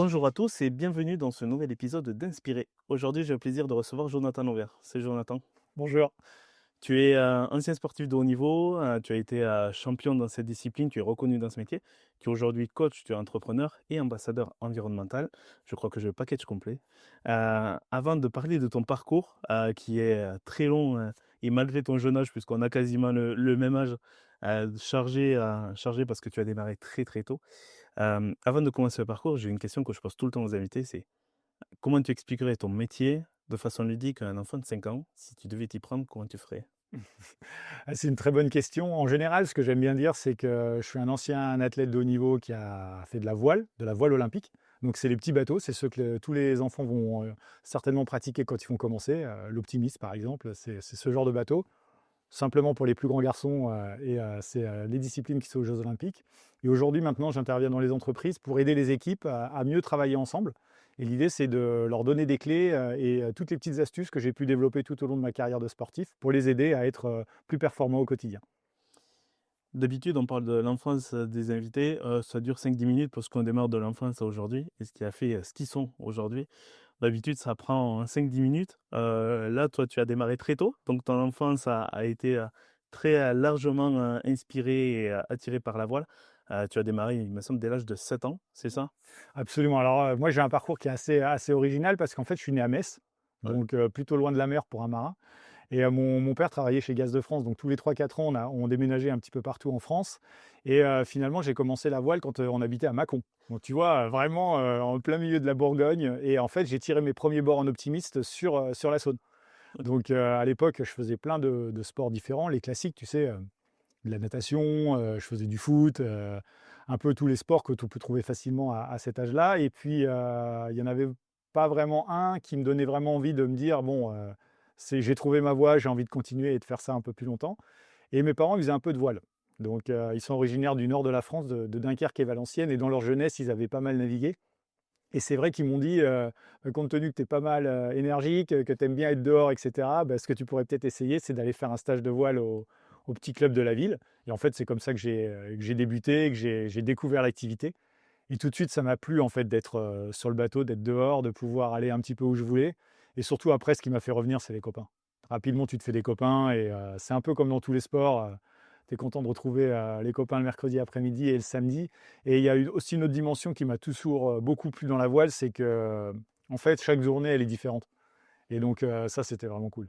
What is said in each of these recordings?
Bonjour à tous et bienvenue dans ce nouvel épisode d'Inspirer. Aujourd'hui, j'ai le plaisir de recevoir Jonathan Auvert. C'est Jonathan. Bonjour. Tu es ancien sportif de haut niveau, tu as été champion dans cette discipline, tu es reconnu dans ce métier. Tu es aujourd'hui coach, tu es entrepreneur et ambassadeur environnemental. Je crois que j'ai le package complet. Avant de parler de ton parcours, qui est très long et malgré ton jeune âge, puisqu'on a quasiment le même âge, chargé parce que tu as démarré très très tôt. Avant de commencer le parcours, j'ai une question que je pose tout le temps aux invités, c'est comment tu expliquerais ton métier de façon ludique à un enfant de 5 ans? Si tu devais t'y prendre, comment tu ferais? C'est une très bonne question. En général, ce que j'aime bien dire, c'est que je suis un ancien athlète de haut niveau qui a fait de la voile olympique. Donc, c'est les petits bateaux, c'est ceux que tous les enfants vont certainement pratiquer quand ils vont commencer. L'optimiste, par exemple, c'est ce genre de bateau, simplement pour les plus grands garçons, c'est les disciplines qui sont aux Jeux olympiques. Et aujourd'hui, maintenant, j'interviens dans les entreprises pour aider les équipes à mieux travailler ensemble. Et l'idée, c'est de leur donner des clés toutes les petites astuces que j'ai pu développer tout au long de ma carrière de sportif pour les aider à être plus performants au quotidien. D'habitude, on parle de l'enfance des invités, ça dure 5-10 minutes parce qu'on démarre de l'enfance à aujourd'hui et ce qui a fait ce qu'ils sont aujourd'hui. D'habitude, ça prend 5-10 minutes. Là, toi, tu as démarré très tôt, donc ton enfance a été très largement inspirée et attirée par la voile. Tu as démarré, il me semble, dès l'âge de 7 ans, c'est ça? Absolument. Alors, moi, j'ai un parcours qui est assez original parce qu'en fait, je suis né à Metz, Ouais. donc plutôt loin de la mer pour un marin. Et mon père travaillait chez Gaz de France, donc tous les 3-4 ans, on déménageait un petit peu partout en France. Et finalement, j'ai commencé la voile quand on habitait à Mâcon. Donc tu vois, vraiment en plein milieu de la Bourgogne. Et en fait, j'ai tiré mes premiers bords en optimiste sur la Saône. Ok. Donc à l'époque, je faisais plein de sports différents, les classiques, tu sais, de la natation, je faisais du foot, un peu tous les sports que tu peux trouver facilement à cet âge-là. Et puis, il y en avait pas vraiment un qui me donnait vraiment envie de me dire: «Bon, j'ai trouvé ma voie, j'ai envie de continuer et de faire ça un peu plus longtemps». Et mes parents, ils faisaient un peu de voile. Donc, ils sont originaires du nord de la France, de Dunkerque et Valenciennes, et dans leur jeunesse, ils avaient pas mal navigué. Et c'est vrai qu'ils m'ont dit, «Compte tenu que tu es pas mal, énergique, que tu aimes bien être dehors et cetera, bah, ce que tu pourrais peut-être essayer, c'est d'aller faire un stage de voile au petit club de la ville». Et en fait, c'est comme ça que j'ai débuté, que j'ai découvert l'activité. Et tout de suite, ça m'a plu, en fait, d'être, sur le bateau, d'être dehors, de pouvoir aller un petit peu où je voulais. Et surtout après, ce qui m'a fait revenir, c'est les copains. Rapidement, tu te fais des copains et c'est un peu comme dans tous les sports, tu es content de retrouver, les copains le mercredi après-midi et le samedi. Et il y a eu aussi une autre dimension qui m'a toujours, beaucoup plu dans la voile, c'est que, en fait, chaque journée, elle est différente. Et donc ça, c'était vraiment cool.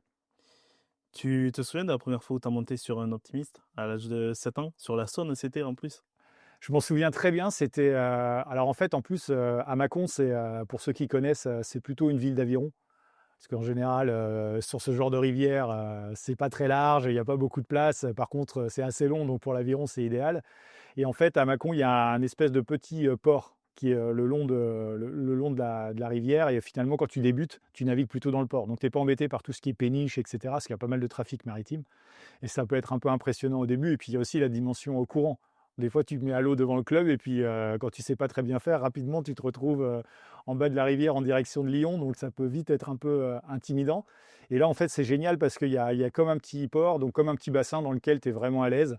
Tu te souviens de la première fois où tu as monté sur un optimiste à l'âge de 7 ans? Sur la Saône, c'était en plus? Je m'en souviens très bien, c'était, alors en fait, en plus, à Mâcon, c'est, pour ceux qui connaissent, c'est plutôt une ville d'aviron. Parce qu'en général, sur ce genre de rivière, c'est pas très large, il y a pas beaucoup de place. Par contre, c'est assez long, donc pour l'aviron, c'est idéal. Et en fait, à Mâcon, il y a un espèce de petit, port qui est, le long de la rivière. Et finalement, quand tu débutes, tu navigues plutôt dans le port. Donc tu es pas embêté par tout ce qui est péniche et cetera, parce qu'il y a pas mal de trafic maritime. Et ça peut être un peu impressionnant au début. Et puis il y a aussi la dimension au courant. Des fois, tu te mets à l'eau devant le club et puis quand tu sais pas très bien faire, rapidement, tu te retrouves en bas de la rivière en direction de Lyon. Donc ça peut vite être un peu intimidant. Et là, en fait, c'est génial parce qu'il y a comme un petit port, donc comme un petit bassin dans lequel tu es vraiment à l'aise.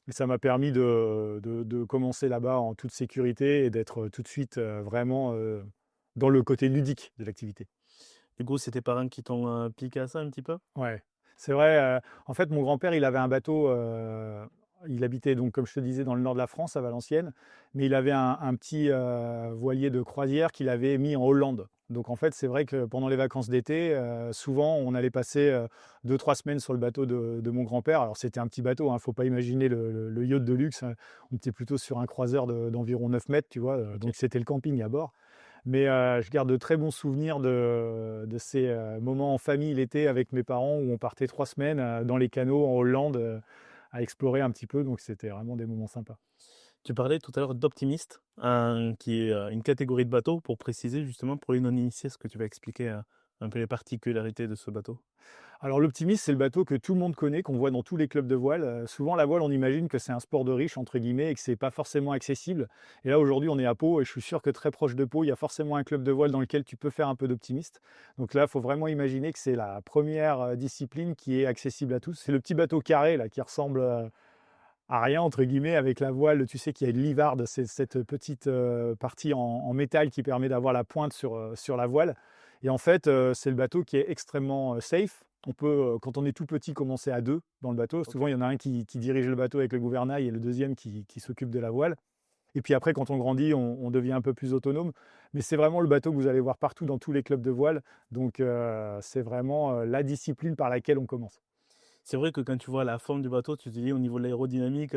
Et ça m'a permis de commencer là-bas en toute sécurité et d'être tout de suite vraiment dans le côté ludique de l'activité. Du coup, c'est tes parents qui t'ont piqué à ça un petit peu? Ouais, c'est vrai, en fait, mon grand-père, il avait un bateau, il habitait donc, comme je te disais, dans le nord de la France, à Valenciennes, mais il avait un petit, voilier de croisière qu'il avait mis en Hollande. Donc en fait, c'est vrai que pendant les vacances d'été, souvent, on allait passer, 2-3 semaines sur le bateau de mon grand-père. Alors c'était un petit bateau, hein, faut pas imaginer le yacht de luxe, hein. On était plutôt sur un croiseur d'environ 9 mètres, tu vois? Ok. Donc c'était le camping à bord. Mais je garde de très bons souvenirs de ces, moments en famille l'été avec mes parents où on partait 3 semaines, dans les canaux en Hollande, à explorer un petit peu, donc c'était vraiment des moments sympas. Tu parlais tout à l'heure d'optimiste, qui est une catégorie de bateau, pour préciser justement pour les non-initiés, ce que tu vas expliquer un peu les particularités de ce bateau. Alors l'optimisme, c'est le bateau que tout le monde connaît, qu'on voit dans tous les clubs de voile. Souvent la voile, on imagine que c'est un sport de riches entre guillemets et que c'est pas forcément accessible. Et là aujourd'hui, on est à Pau et je suis sûr que très proche de Pau, il y a forcément un club de voile dans lequel tu peux faire un peu d'optimiste. Donc là, il faut vraiment imaginer que c'est la première discipline qui est accessible à tous. C'est le petit bateau carré là qui ressemble à rien, entre guillemets, avec la voile. Tu sais qu'il y a une livarde, c'est cette petite partie en métal qui permet d'avoir la pointe sur la voile. Et en fait, c'est le bateau qui est extrêmement safe. On peut, quand on est tout petit, commencer à deux dans le bateau. Souvent, il y OK. en a un qui dirige le bateau avec le gouvernail et le deuxième qui s'occupe de la voile. Et puis après, quand on grandit, on devient un peu plus autonome. Mais c'est vraiment le bateau que vous allez voir partout dans tous les clubs de voile. Donc, c'est vraiment la discipline par laquelle on commence. C'est vrai que quand tu vois la forme du bateau, tu te dis au niveau de l'aérodynamique,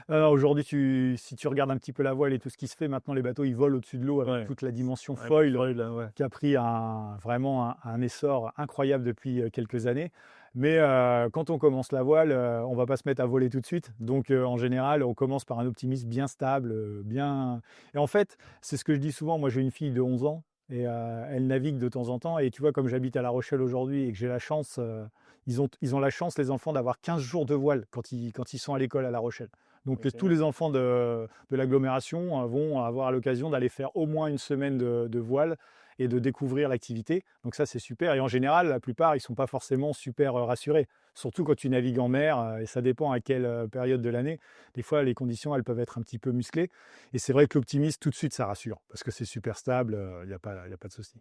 Aujourd'hui, si tu regardes un petit peu la voile et tout ce qui se fait, maintenant les bateaux ils volent au-dessus de l'eau avec ouais, toute la dimension ouais, pour foil foil, ouais. qui a pris vraiment un essor incroyable depuis quelques années. Mais quand on commence la voile, on ne va pas se mettre à voler tout de suite. Donc en général, on commence par un optimisme bien stable, bien. Et en fait, c'est ce que je dis souvent. Moi, j'ai une fille de 11 ans et elle navigue de temps en temps. Et tu vois, comme j'habite à La Rochelle aujourd'hui et que j'ai la chance, ils ont la chance, les enfants, d'avoir 15 jours de voile quand ils sont à l'école à La Rochelle. Donc tous OK. les enfants de l'agglomération vont avoir l'occasion d'aller faire au moins une semaine de voile et de découvrir l'activité. Donc ça, c'est super. Et en général, la plupart, ils ne sont pas forcément super rassurés. Surtout quand tu navigues en mer, et ça dépend à quelle période de l'année. Des fois, les conditions, elles peuvent être un petit peu musclées. Et c'est vrai que l'optimisme, tout de suite, ça rassure. Parce que c'est super stable, il y a pas de souci.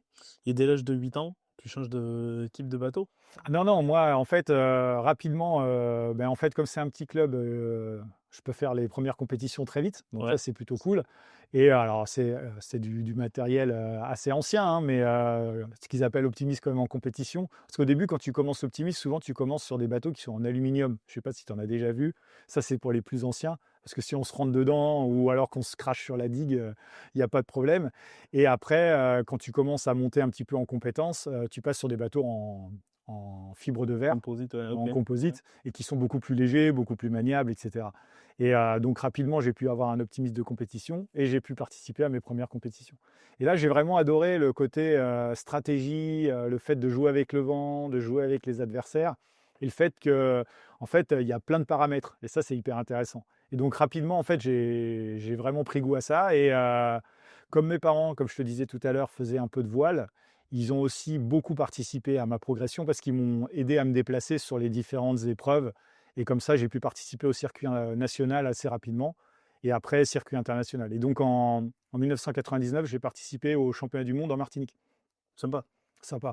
Et dès l'âge de 8 ans, tu changes de type de bateau? Non, non, moi, en fait, rapidement, en fait, comme c'est un petit club, je peux faire les premières compétitions très vite. Donc ça, Ouais, c'est plutôt cool. Et alors, c'est du matériel assez ancien, hein, mais ce qu'ils appellent Optimis quand même en compétition. Parce qu'au début, quand tu commences Optimis, souvent, tu commences sur des bateaux qui sont en aluminium. Je ne sais pas si tu en as déjà vu. Ça, c'est pour les plus anciens. Parce que si on se rentre dedans ou alors qu'on se crache sur la digue, il n'y a pas de problème. Et après, quand tu commences à monter un petit peu en compétence, tu passes sur des bateaux en fibre de verre, composite, ouais, OK. en Ouais. composite, et qui sont beaucoup plus légers, beaucoup plus maniables, etc. Et donc rapidement, j'ai pu avoir un optimisme de compétition et j'ai pu participer à mes premières compétitions. Et là, j'ai vraiment adoré le côté stratégie, le fait de jouer avec le vent, de jouer avec les adversaires, et le fait que, en fait, il y a plein de paramètres. Et ça, c'est hyper intéressant. Et donc rapidement, en fait, j'ai vraiment pris goût à ça. Et comme mes parents, comme je te disais tout à l'heure, faisaient un peu de voile, ils ont aussi beaucoup participé à ma progression parce qu'ils m'ont aidé à me déplacer sur les différentes épreuves. Et comme ça, j'ai pu participer au circuit national assez rapidement et après circuit international. Et donc en 1999, j'ai participé au championnat du monde en Martinique. Sympa. Sympa.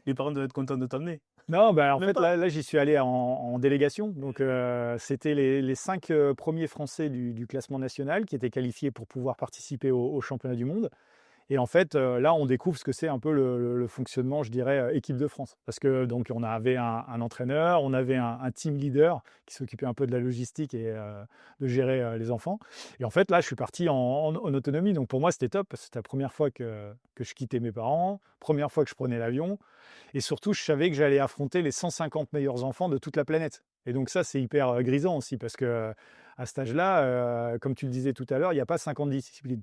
Les parents doivent être contents de t'emmener. Non, bah, en Même fait, pas? là j'y suis allé en délégation. Donc, c'était les 5 premiers Français du classement national qui étaient qualifiés pour pouvoir participer au championnat du monde. Et en fait, là, on découvre ce que c'est un peu le fonctionnement, je dirais, équipe de France. Parce que donc on avait un entraîneur, on avait un team leader qui s'occupait un peu de la logistique et de gérer les enfants. Et en fait, là, je suis parti en autonomie. Donc pour moi, c'était top parce que c'était la première fois que je quittais mes parents, première fois que je prenais l'avion. Et surtout, je savais que j'allais affronter les 150 meilleurs enfants de toute la planète. Et donc ça, c'est hyper grisant aussi parce que à cet âge-là, comme tu le disais tout à l'heure, il n'y a pas 50 disciplines.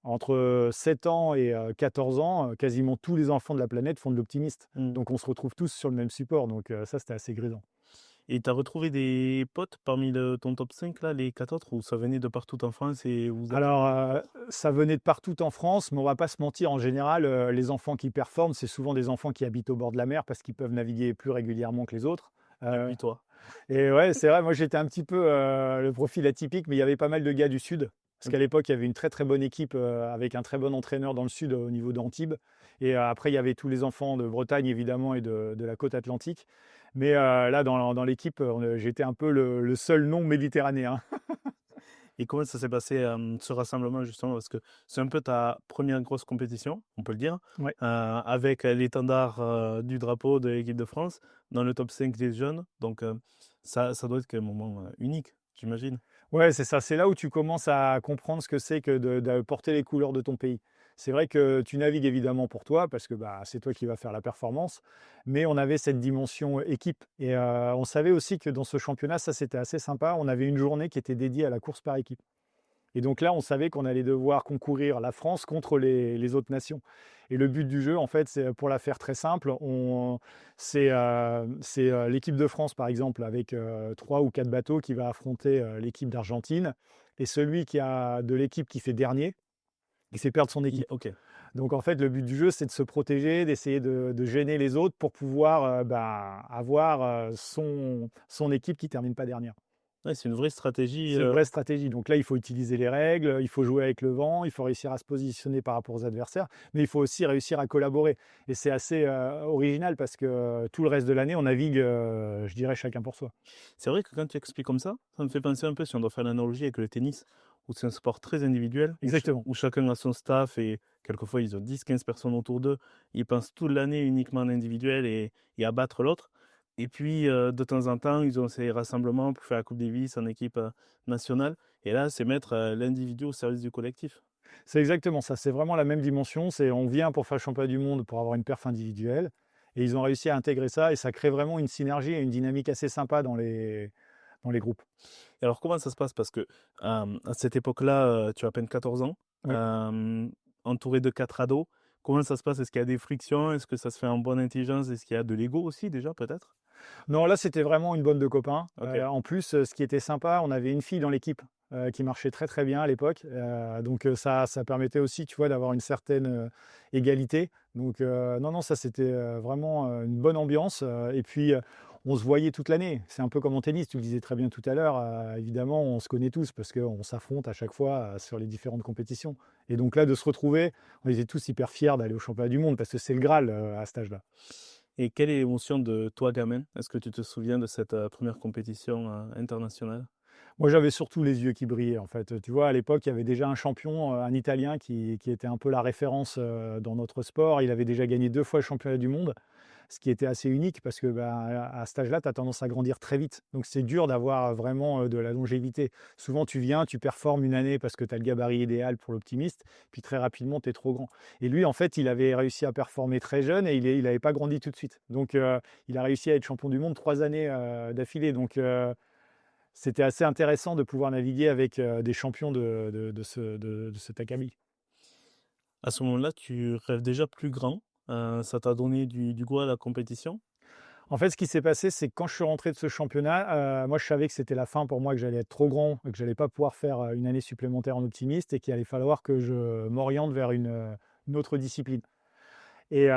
Entre 7 ans et 14 ans, quasiment tous les enfants de la planète font de l'optimiste. Mmh. Donc on se retrouve tous sur le même support, donc ça, c'était assez grisant. Et tu as retrouvé des potes parmi ton top 5 là, les 4 autres, ou ça venait de partout en France et vous êtes Alors, ça venait de partout en France, mais on va pas se mentir, en général, les enfants qui performent, c'est souvent des enfants qui habitent au bord de la mer parce qu'ils peuvent naviguer plus régulièrement que les autres. et Heu puis toi? Et ouais, c'est vrai, moi j'étais un petit peu le profil atypique, mais il y avait pas mal de gars du sud. Parce qu'à OK. l'époque, il y avait une très très bonne équipe avec un très bon entraîneur dans le sud au niveau d'Antibes. Et après, il y avait tous les enfants de Bretagne évidemment et de la côte atlantique. Mais là, dans l'équipe, j'étais un peu le seul non méditerranéen. Et comment ça s'est passé, ce rassemblement justement? Parce que c'est un peu ta première grosse compétition, on peut le dire, Ouais. avec l'étendard, du drapeau de l'équipe de France dans le top 5 des jeunes. Donc, ça doit être un moment, unique, j'imagine? Ouais, c'est ça. C'est là où tu commences à comprendre ce que c'est que de porter les couleurs de ton pays. C'est vrai que tu navigues évidemment pour toi, parce que bah, c'est toi qui vas faire la performance, mais on avait cette dimension équipe. Et on savait aussi que dans ce championnat, ça c'était assez sympa, on avait une journée qui était dédiée à la course par équipe. Et donc là, on savait qu'on allait devoir concourir la France contre les autres nations. Et le but du jeu, en fait, c'est pour la faire très simple, c'est l'équipe de France, par exemple, avec 3 ou 4 bateaux qui va affronter l'équipe d'Argentine. Et celui de l'équipe qui fait dernier, il fait perdre son Il équipe. OK. Donc en fait, le but du jeu, c'est de se protéger, d'essayer de gêner les autres pour pouvoir, avoir, son équipe qui termine pas dernière. Ouais, c'est une vraie stratégie, C'est une vraie stratégie. Donc là, il faut utiliser les règles, il faut jouer avec le vent, il faut réussir à se positionner par rapport aux adversaires, mais il faut aussi réussir à collaborer. Et c'est assez, original parce que tout le reste de l'année, on navigue, je dirais chacun pour soi. c'est vrai que quand tu expliques comme ça me fait penser un peu, si on doit faire l'analogie avec le tennis, où c'est un sport très individuel, Exactement. où chacun a son staff et quelquefois ils ont 10-15 personnes autour d'eux. Ils pensent toute l'année uniquement à l'individuel et à battre l'autre. Et puis, de temps en temps, ils ont ces rassemblements pour faire la Coupe Davis en équipe, nationale. Et là, c'est mettre, l'individu au service du collectif. C'est exactement ça, c'est vraiment la même dimension, c'est on vient pour faire le championnat du monde pour avoir une perf individuelle et ils ont réussi à intégrer ça et ça crée vraiment une synergie et une dynamique assez sympa dans les groupes. Et alors comment ça se passe? Parce que, à cette époque-là, tu as à peine 14 ans, Oui. hem, entouré de 4 ados. Comment ça se passe? Est-ce qu'il y a des frictions? Est-ce que ça se fait en bonne intelligence? Est-ce qu'il y a de l'ego aussi déjà peut-être? Non, là, c'était vraiment une bande de copains. OK. En plus, ce qui était sympa, on avait une fille dans l'équipe, qui marchait très, très bien à l'époque. Donc ça permettait aussi, tu vois, d'avoir une certaine, égalité. Donc non, non, ça, c'était, vraiment, une bonne ambiance, et puis, on se voyait toute l'année. C'est un peu comme en tennis, tu le disais très bien tout à l'heure, évidemment, on se connaît tous parce qu'on s'affronte à chaque fois, sur les différentes compétitions. Et donc là, de se retrouver, on était tous hyper fiers d'aller au championnat du monde parce que c'est le Graal, à cet âge-là. Et quelle est l'émotion de toi gamin? Est-ce que tu te souviens de cette, 1re compétition, internationale? Moi, j'avais surtout les yeux qui brillaient, en fait. Tu vois, à l'époque, il y avait déjà un champion, un Italien qui était un peu la référence, dans notre sport. Il avait déjà gagné 2 fois le championnat du monde, ce qui était assez unique parce que, bah, à cet âge-là, tu as tendance à grandir très vite. Donc c'est dur d'avoir, vraiment, de la longévité. Souvent, tu viens, tu performes une année parce que tu as le gabarit idéal pour l'optimiste, puis très rapidement, tu es trop grand. Et lui, en fait, il avait réussi à performer très jeune et il avait pas grandi tout de suite. Donc il a réussi à être champion du monde 3 années, d'affilée. Donc c'était assez intéressant de pouvoir naviguer avec, des champions de cet acabit. À ce moment-là, tu rêves déjà plus grand, ça t'a donné du goût à la compétition? En fait, ce qui s'est passé, c'est que quand je suis rentré de ce championnat, moi je savais que c'était la fin pour moi, que j'allais être trop grand et que j'allais pas pouvoir faire, une année supplémentaire en optimiste et qu'il allait falloir que je m'oriente vers une autre discipline. Et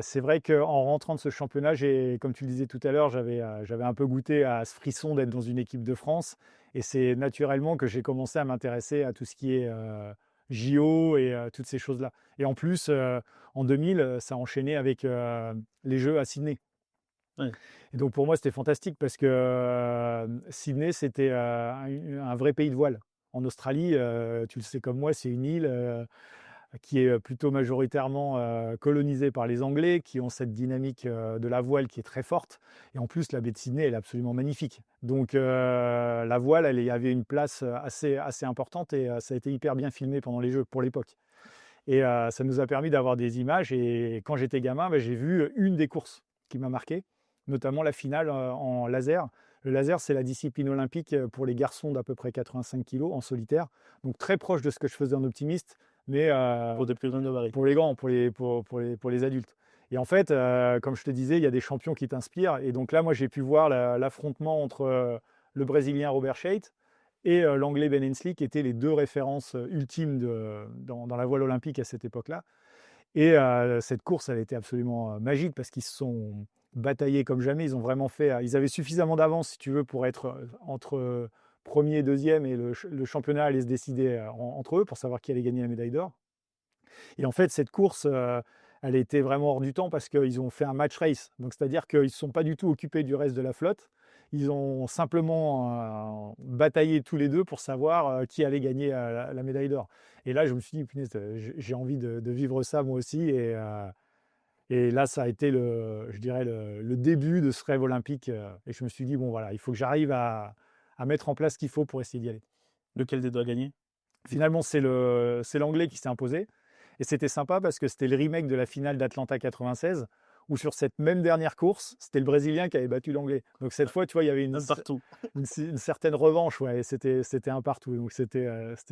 c'est vrai qu'en rentrant de ce championnat, comme tu le disais tout à l'heure, j'avais un peu goûté à ce frisson d'être dans une équipe de France et c'est naturellement que j'ai commencé à m'intéresser à tout ce qui est, JO et toutes ces choses-là. Et en plus, en 2000, ça a enchaîné avec, les Jeux à Sydney. Ouais. Et donc pour moi, c'était fantastique parce que, Sydney, c'était, un vrai pays de voile. En Australie, tu le sais comme moi, c'est une île, qui est, plutôt majoritairement, colonisée par les Anglais, qui ont cette dynamique, de la voile qui est très forte. Et en plus, la baie de Sydney, elle est absolument magnifique. Donc la voile, elle y avait une place, assez importante et ça a été hyper bien filmé pendant les Jeux, pour l'époque. Et ça nous a permis d'avoir des images et quand j'étais gamin, bah, j'ai vu une des courses qui m'a marqué, notamment la finale, en laser. Le laser, c'est la discipline olympique, pour les garçons d'à peu près 85 kilos en solitaire, donc très proche de ce que je faisais en optimiste, mais Pour des plus grands gabarits. pour les grands, pour les adultes. Et en fait, comme je te disais, il y a des champions qui t'inspirent et donc là, moi, j'ai pu voir l'affrontement entre, le Brésilien Robert Scheidt et l'Anglais Ben Ainslie, qui étaient les 2 références, ultimes dans la voile olympique à cette époque-là. Et cette course, elle était absolument, magique parce qu'ils se sont bataillés comme jamais. Ils ont vraiment fait, ils avaient suffisamment d'avance, si tu veux, pour être, entre, 1er et 2e et le championnat allait se décider, entre eux pour savoir qui allait gagner la médaille d'or. Et en fait, cette course, elle était vraiment hors du temps parce qu'ils ont fait un match race. Donc c'est-à-dire qu'ils ne se sont pas du tout occupés du reste de la flotte. Ils ont simplement, bataillé tous les 2 pour savoir, qui allait gagner, la médaille d'or. Et là, je me suis dit: «Punaise, j'ai envie de vivre ça moi aussi» et là, ça a été je dirais le début de ce rêve olympique, et je me suis dit: «Bon voilà, il faut que j'arrive à mettre en place ce qu'il faut pour essayer d'y aller». Lequel des 2 a gagné? Finalement, c'est l'Anglais qui s'est imposé et c'était sympa parce que c'était le remake de la finale d'Atlanta 96 où sur cette même dernière course, c'était le Brésilien qui avait battu l'Anglais. Donc cette fois, tu vois, il y avait Un partout. une certaine revanche, ouais, et c'était un partout. Donc c'était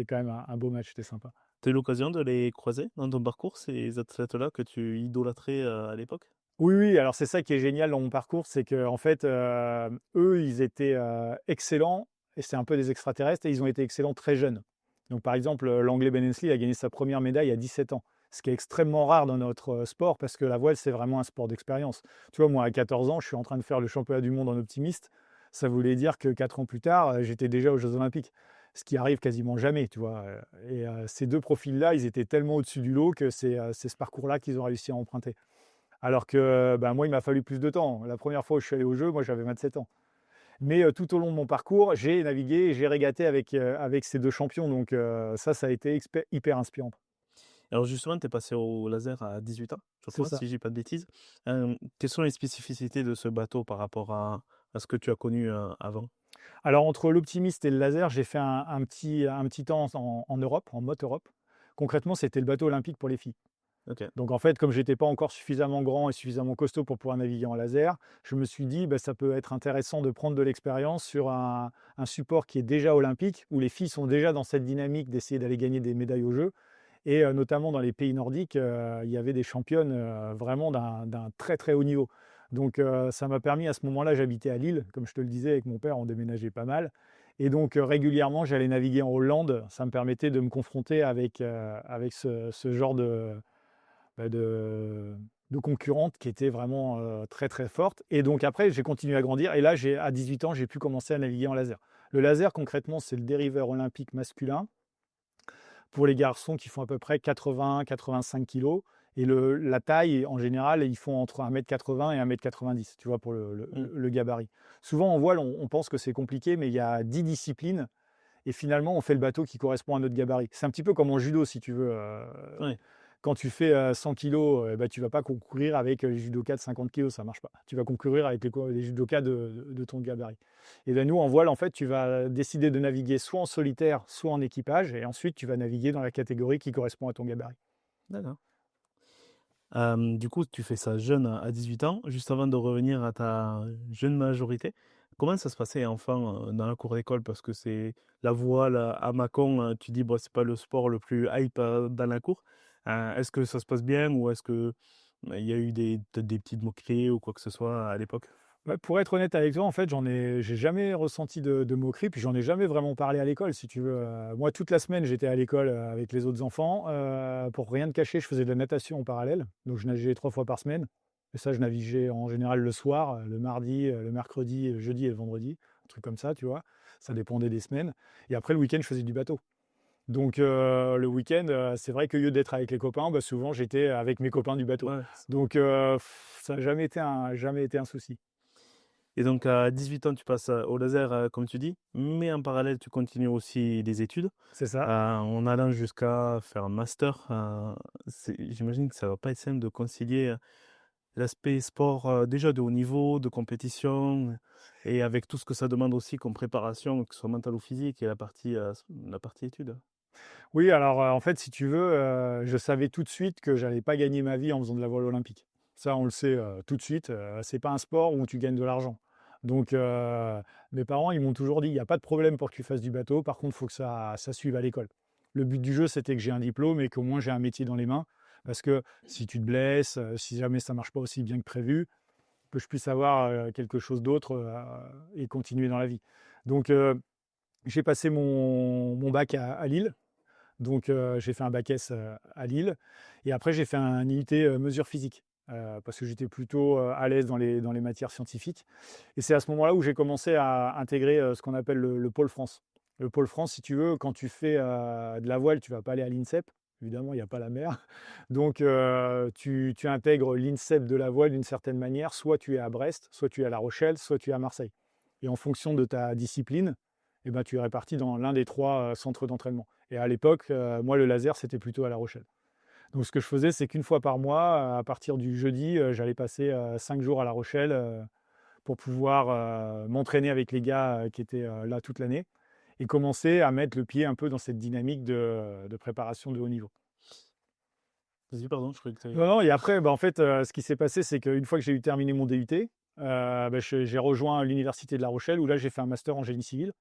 quand même un beau match, c'était sympa. Tu as eu l'occasion de les croiser dans ton parcours, ces athlètes-là que tu idolâtrais, à l'époque? Oui, oui, alors c'est ça qui est génial dans mon parcours, c'est qu'en fait, eux, ils étaient, excellents et c'est un peu des extraterrestres et ils ont été excellents très jeunes. Donc par exemple, l'Anglais Ben Ainslie a gagné sa première médaille à 17 ans. ce qui est extrêmement rare dans notre sport parce que la voile, c'est vraiment un sport d'expérience. Tu vois, moi, à 14 ans, je suis en train de faire le championnat du monde en optimiste. Ça voulait dire que 4 ans plus tard, j'étais déjà aux Jeux Olympiques, ce qui arrive quasiment jamais, tu vois. Et ces deux profils-là, ils étaient tellement au-dessus du lot que c'est ce parcours-là qu'ils ont réussi à emprunter. Alors que ben, moi, il m'a fallu plus de temps. La première fois où je suis allé aux Jeux, moi, j'avais 27 ans. Mais tout au long de mon parcours, j'ai navigué et j'ai régaté avec ces deux champions. Donc ça a été hyper inspirant. Alors justement, tu es passé au laser à 18 ans, je C'est crois, ça. si je dis pas de bêtises. Quelles sont les spécificités de ce bateau par rapport à ce que tu as connu avant? Alors entre l'optimiste et le laser, j'ai fait un petit temps en Europe, en motte Europe. Concrètement, c'était le bateau olympique pour les filles. Ok. Donc en fait, comme j'étais pas encore suffisamment grand et suffisamment costaud pour pouvoir naviguer en laser, je me suis dit, bah, ça peut être intéressant de prendre de l'expérience sur un support qui est déjà olympique, où les filles sont déjà dans cette dynamique d'essayer d'aller gagner des médailles aux Jeux. Et notamment dans les pays nordiques, il y avait des championnes vraiment d'un très très haut niveau. Donc ça m'a permis, à ce moment-là, j'habitais à Lille, comme je te le disais, avec mon père, on déménageait pas mal. Et donc régulièrement, j'allais naviguer en Hollande. Ça me permettait de me confronter avec ce genre bah, de, de concurrente qui était vraiment très très forte. Et donc après, j'ai continué à grandir. Et là, à 18 ans, j'ai pu commencer à naviguer en laser. Le laser, concrètement, c'est le dériveur olympique masculin pour les garçons qui font à peu près 80-85 kg. Et la taille, en général, ils font entre 1,80 m et 1,90 m, tu vois, pour Mm. le gabarit. Souvent, en voile, on pense que c'est compliqué, mais il y a 10 disciplines. Et finalement, on fait le bateau qui correspond à notre gabarit. C'est un petit peu comme en judo, si tu veux. Ouais. Quand tu fais 100 kg, bah, tu ne vas pas concourir avec les judokas de 50 kg, ça ne marche pas. Tu vas concourir avec les judokas de ton gabarit. Et bien nous, en voile, en fait, tu vas décider de naviguer soit en solitaire, soit en équipage, et ensuite tu vas naviguer dans la catégorie qui correspond à ton gabarit. D'accord. Du coup, tu fais ça jeune à 18 ans, juste avant de revenir à ta jeune majorité. Comment ça se passait enfant dans la cour d'école? Parce que c'est la voile à Mâcon, tu dis, bon, c'est pas le sport le plus hype dans la cour. Est-ce que ça se passe bien ou est-ce que il y a eu peut-être des petites moqueries ou quoi que ce soit à l'époque? Bah, pour être honnête avec toi, en fait, j'ai jamais ressenti de moquerie, puis j'en ai jamais vraiment parlé à l'école, si tu veux. Moi, toute la semaine, j'étais à l'école avec les autres enfants. Pour rien te cacher, je faisais de la natation en parallèle, donc je nageais 3 fois par semaine. Et ça, je naviguais en général le soir, le mardi, le mercredi, le jeudi et le vendredi, un truc comme ça, tu vois. Ça dépendait des semaines. Et après, le week-end, je faisais du bateau. Donc le week-end, c'est vrai qu'au lieu d'être avec les copains, bah, souvent j'étais avec mes copains du bateau. Ouais. Donc ça n'a jamais été un souci. Et donc à 18 ans, tu passes au laser, comme tu dis, mais en parallèle, tu continues aussi des études, C'est ça. en allant jusqu'à faire un master. J'imagine que ça va pas être simple de concilier l'aspect sport déjà de haut niveau, de compétition, et avec tout ce que ça demande aussi comme préparation, que ce soit mentale ou physique, et la partie études. Oui, alors en fait, si tu veux, je savais tout de suite que j'allais pas gagner ma vie en faisant de la voile olympique. Ça, on le sait tout de suite. C'est pas un sport où tu gagnes de l'argent. Donc mes parents, ils m'ont toujours dit, il n'y a pas de problème pour que tu fasses du bateau. Par contre, il faut que ça suive à l'école. Le but du jeu, c'était que j'ai un diplôme et qu'au moins j'ai un métier dans les mains. Parce que si tu te blesses, si jamais ça marche pas aussi bien que prévu, que je puisse avoir quelque chose d'autre et continuer dans la vie. Donc j'ai passé mon bac à Lille. Donc j'ai fait un bac S à Lille. Et après, j'ai fait un IUT mesure physique. Parce que j'étais plutôt à l'aise dans les matières scientifiques. Et c'est à ce moment-là où j'ai commencé à intégrer ce qu'on appelle le pôle France. Le pôle France, si tu veux, quand tu fais de la voile, tu ne vas pas aller à l'INSEP. Évidemment, il n'y a pas la mer. Donc, tu intègres l'INSEP de la voile d'une certaine manière. Soit tu es à Brest, soit tu es à La Rochelle, soit tu es à Marseille. Et en fonction de ta discipline, eh ben, tu es réparti dans l'un des trois centres d'entraînement. Et à l'époque, moi, le laser, c'était plutôt à La Rochelle. Donc, ce que je faisais, c'est qu'une fois par mois, à partir du jeudi, j'allais passer 5 jours à La Rochelle pour pouvoir m'entraîner avec les gars qui étaient là toute l'année et commencer à mettre le pied un peu dans cette dynamique de préparation de haut niveau. Vas-y, pardon, je croyais que tu avais... Non, non, et après, bah, en fait, ce qui s'est passé, c'est qu'une fois que j'ai eu terminé mon DUT, bah, j'ai rejoint l'université de La Rochelle où là, j'ai fait un master en génie civil.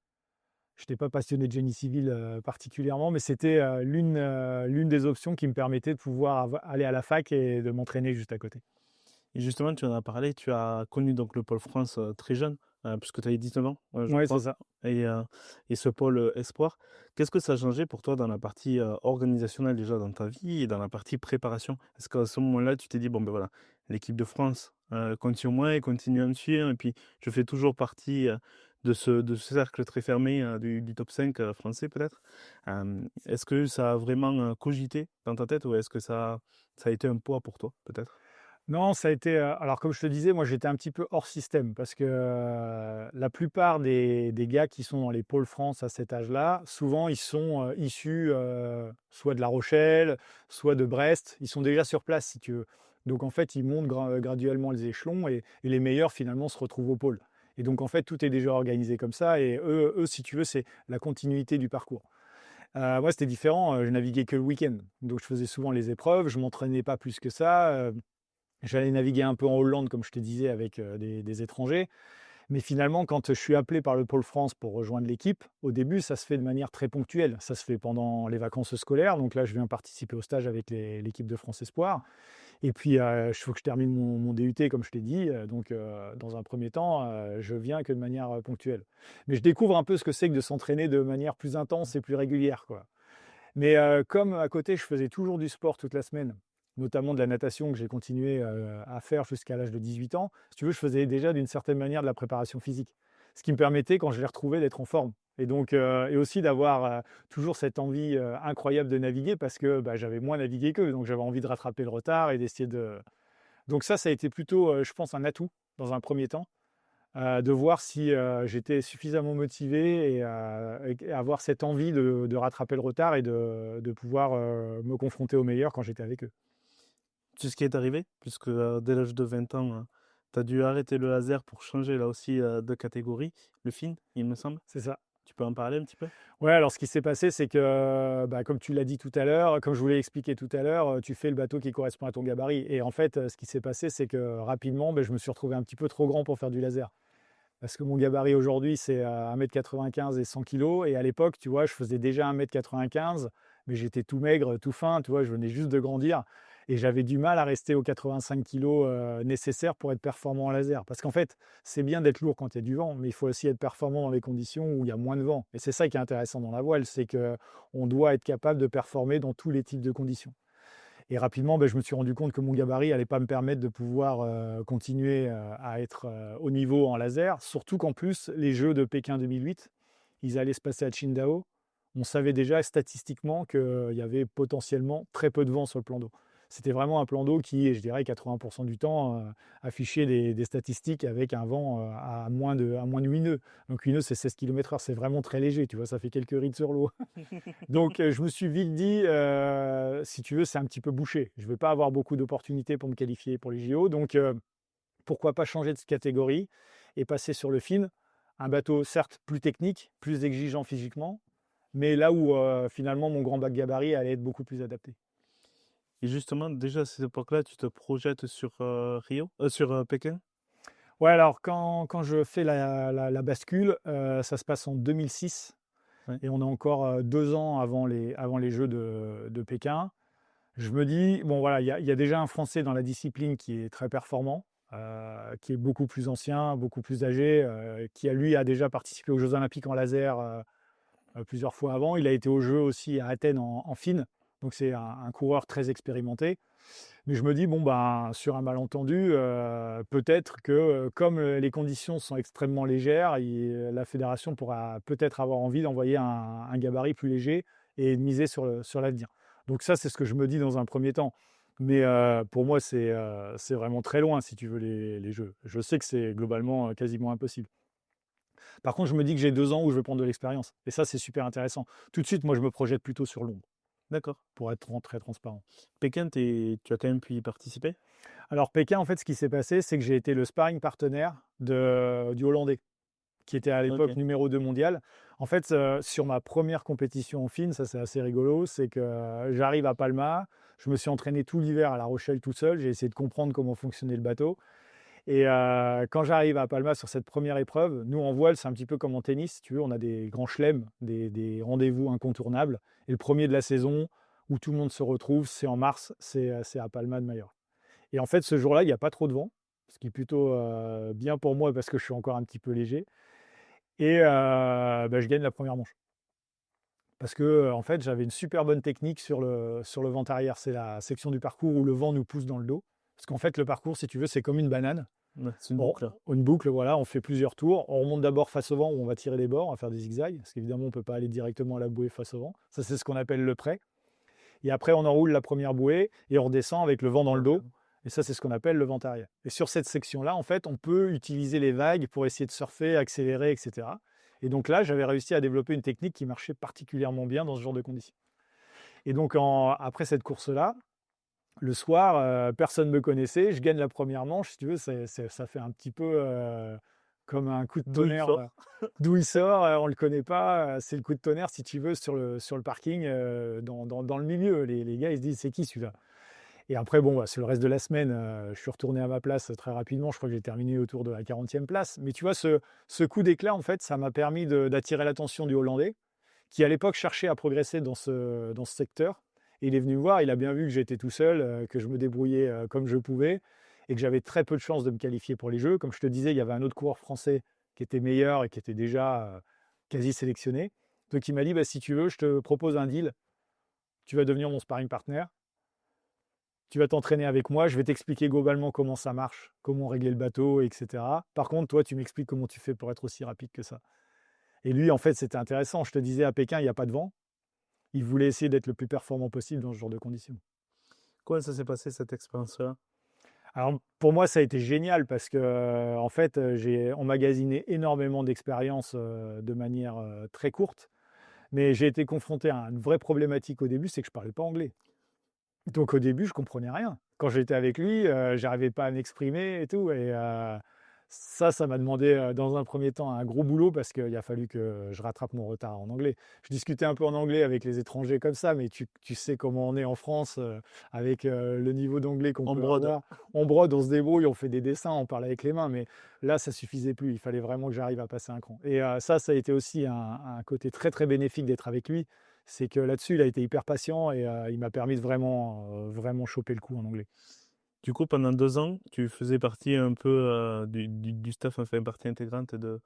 Je n'étais pas passionné de génie civil particulièrement, mais c'était l'une des options qui me permettait de pouvoir aller à la fac et de m'entraîner juste à côté. Et justement, tu en as parlé, tu as connu donc le Pôle France très jeune. puisque tu avais 19 ans, je Ouais, c'est crois ça. et et ce pôle, espoir. Qu'est-ce que ça a changé pour toi dans la partie, organisationnelle déjà dans ta vie et dans la partie préparation? Est-ce qu'à ce moment-là, tu t'es dit: «Bon, ben, voilà, l'équipe de France, compte sur moi et continue à me suivre et puis je fais toujours partie, de ce cercle très fermé, du top 5 français peut-être?» Est-ce que ça a vraiment, cogité dans ta tête ou est-ce que ça a été un poids pour toi peut-être? Non, ça a été, alors comme je te disais, moi j'étais un petit peu hors système parce que, la plupart des gars qui sont dans les pôles France à cet âge-là, souvent ils sont, issus, soit de La Rochelle, soit de Brest. Ils sont déjà sur place si tu veux. Donc en fait, ils montent graduellement les échelons et les meilleurs finalement se retrouvent au pôle. Et donc en fait, tout est déjà organisé comme ça et eux si tu veux, c'est la continuité du parcours. Moi c'était différent, je naviguais que le week-end. Donc je faisais souvent les épreuves, je m'entraînais pas plus que ça, j'allais naviguer un peu en Hollande, comme je te disais, avec des étrangers. Mais finalement, quand je suis appelé par le Pôle France pour rejoindre l'équipe, au début, ça se fait de manière très ponctuelle. Ça se fait pendant les vacances scolaires. Donc là, je viens participer au stage avec l'équipe de France Espoir. Et puis, il faut que je termine mon DUT, comme je t'ai dit. Donc, dans un premier temps, je viens que de manière ponctuelle. Mais je découvre un peu ce que c'est que de s'entraîner de manière plus intense et plus régulière, quoi. Mais comme à côté, je faisais toujours du sport toute la semaine, notamment de la natation que j'ai continué, à faire jusqu'à l'âge de 18 ans. Si tu veux, je faisais déjà d'une certaine manière de la préparation physique. Ce qui me permettait, quand je les retrouvais, d'être en forme et donc et aussi d'avoir, toujours cette envie, incroyable de naviguer parce que, bah, j'avais moins navigué qu'eux, donc j'avais envie de rattraper le retard et d'essayer de donc ça a été plutôt, je pense un atout dans un premier temps, de voir si, j'étais suffisamment motivé et avoir cette envie de rattraper le retard et de pouvoir, me confronter aux meilleurs quand j'étais avec eux. C'est ce qui est arrivé, puisque, dès l'âge de 20 ans, tu as dû arrêter le laser pour changer là aussi, de catégorie, le fin, il me semble. C'est ça. Tu peux en parler un petit peu? Ouais, alors ce qui s'est passé, c'est que, bah, comme tu l'as dit tout à l'heure, comme je vous l'ai expliqué tout à l'heure, tu fais le bateau qui correspond à ton gabarit et en fait, ce qui s'est passé, c'est que rapidement, beh, je me suis retrouvé un petit peu trop grand pour faire du laser. Parce que mon gabarit aujourd'hui, c'est, 1,95 m et 100 kilos et à l'époque, tu vois, je faisais déjà 1,95 m, mais j'étais tout maigre, tout fin, tu vois? Je venais juste de grandir et j'avais du mal à rester aux 85 kilos, nécessaires pour être performant en laser. Parce qu'en fait, c'est bien d'être lourd quand il y a du vent, mais il faut aussi être performant dans les conditions où il y a moins de vent et c'est ça qui est intéressant dans la voile, c'est qu'on doit être capable de performer dans tous les types de conditions. Et rapidement, je me suis rendu compte que mon gabarit allait pas me permettre de pouvoir, continuer, à être, au niveau en laser. Surtout qu'en plus, les Jeux de Pékin 2008, ils allaient se passer à Qingdao. On savait déjà statistiquement qu'il y avait potentiellement très peu de vent sur le plan d'eau. C'était vraiment un plan d'eau qui, je dirais 80 du temps, affichait des statistiques avec un vent, à moins de 8 nœuds. Donc 8 nœuds, c'est 16 km/h, c'est vraiment très léger, tu vois? Ça fait quelques rides sur l'eau. Donc, je me suis vite dit, si tu veux, c'est un petit peu bouché. Je ne vais pas avoir beaucoup d'opportunités pour me qualifier pour les JO, donc pourquoi pas changer de catégorie et passer sur le fin? Un bateau certes plus technique, plus exigeant physiquement, mais là où, finalement mon grand bac gabarit allait être beaucoup plus adapté. Et justement, déjà à cette époque-là, tu te projettes sur, Pékin? Ouais, alors quand je fais la bascule, ça se passe en 2006 Ouais. et on est encore, 2 ans avant les Jeux de Pékin. Je me dis: «Bon voilà, il y a déjà un Français dans la discipline qui est très performant, qui est beaucoup plus ancien, beaucoup plus âgé, qui a déjà participé aux Jeux olympiques en laser, plusieurs fois avant. Il a été aux Jeux aussi à Athènes en FIN, donc c'est un coureur très expérimenté». Mais je me dis: «Bon, ben, sur un malentendu, peut-être que, comme, les conditions sont extrêmement légères, la fédération pourra peut-être avoir envie d'envoyer un gabarit plus léger et de miser sur l'avenir». Donc ça, c'est ce que je me dis dans un premier temps. Mais, pour moi, c'est vraiment très loin, si tu veux, les Jeux. Je sais que c'est globalement, quasiment impossible. Par contre, je me dis que j'ai 2 ans où je vais prendre de l'expérience et ça, c'est super intéressant. Tout de suite, moi, je me projette plutôt sur long, D'accord. pour être très transparent. Pékin, tu as quand même pu y participer? Alors Pékin, en fait, ce qui s'est passé, c'est que j'ai été le sparring partenaire du Hollandais, qui était à l'époque OK. numéro 2 mondial. En fait, sur ma première compétition en FIN, ça c'est assez rigolo, c'est que, j'arrive à Palma, je me suis entraîné tout l'hiver à La Rochelle tout seul, j'ai essayé de comprendre comment fonctionnait le bateau et quand j'arrive à Palma sur cette première épreuve, nous en voile, c'est un petit peu comme en tennis, si tu veux, on a des grands chelems, des rendez-vous incontournables et le premier de la saison où tout le monde se retrouve, c'est en mars, c'est à Palma de Majorque. Et en fait, ce jour-là, il y a pas trop de vent ce qui est plutôt bien pour moi parce que je suis encore un petit peu léger. Et je gagne la première manche. Parce que en fait, j'avais une super bonne technique sur le vent arrière. C'est la section du parcours où le vent nous pousse dans le dos. Parce qu'en fait, le parcours, si tu veux, c'est comme une banane. Ouais, c'est une boucle. Une boucle, voilà, on fait plusieurs tours. On remonte d'abord face au vent où on va tirer les bords, on va faire des zigzags. Parce qu'évidemment, on ne peut pas aller directement à la bouée face au vent. Ça, c'est ce qu'on appelle le prêt. Et après, on enroule la première bouée et on redescend avec le vent dans le dos. Et ça, c'est ce qu'on appelle le vent arrière. Et sur cette section-là, en fait, on peut utiliser les vagues pour essayer de surfer, accélérer, etc. Et donc là, j'avais réussi à développer une technique qui marchait particulièrement bien dans ce genre de conditions. Et donc, après cette course-là, le soir, personne ne me connaissait. Je gagne la première manche. Si tu veux, ça fait un petit peu comme un coup de D'où il tonnerre. sort. D'où il sort, on ne le connaît pas. C'est le coup de tonnerre, si tu veux, sur le parking, dans le milieu. Les gars, ils se disent, c'est qui celui-là? Et après, bon, sur le reste de la semaine, je suis retourné à ma place très rapidement. Je crois que j'ai terminé autour de la 40e place. Mais tu vois, ce coup d'éclat, en fait, ça m'a permis d'attirer l'attention du Hollandais, qui à l'époque cherchait à progresser dans ce secteur. Et il est venu me voir, il a bien vu que j'étais tout seul, que je me débrouillais comme je pouvais, et que j'avais très peu de chances de me qualifier pour les Jeux. Comme je te disais, il y avait un autre coureur français qui était meilleur et qui était déjà quasi sélectionné. Donc il m'a dit, bah, si tu veux, je te propose un deal. Tu vas devenir mon sparring partner. Tu vas t'entraîner avec moi, je vais t'expliquer globalement comment ça marche, comment régler le bateau, etc. Par contre, toi, tu m'expliques comment tu fais pour être aussi rapide que ça. Et lui, en fait, c'était intéressant. Je te disais, à Pékin, il n'y a pas de vent. Il voulait essayer d'être le plus performant possible dans ce genre de conditions. Comment ça s'est passé cette expérience-là? Alors, pour moi, ça a été génial parce que, en fait, j'ai emmagasiné énormément d'expériences de manière très courte. Mais j'ai été confronté à une vraie problématique au début, c'est que je ne parlais pas anglais. Donc au début, je comprenais rien. Quand j'étais avec lui, j'arrivais pas à m'exprimer et tout. Et ça m'a demandé, dans un premier temps, un gros boulot parce qu'il a fallu que je rattrape mon retard en anglais. Je discutais un peu en anglais avec les étrangers comme ça, mais tu sais comment on est en France, avec le niveau d'anglais qu'on En peut brode. avoir. On brode, on se débrouille, on fait des dessins, on parle avec les mains, mais là, ça suffisait plus. Il fallait vraiment que j'arrive à passer un cran. Et ça a été aussi un côté très, très bénéfique d'être avec lui. C'est que là-dessus, il a été hyper patient et il m'a permis de vraiment choper le coup en anglais. Du coup, pendant 2 ans, tu faisais partie un peu du staff, enfin partie intégrante de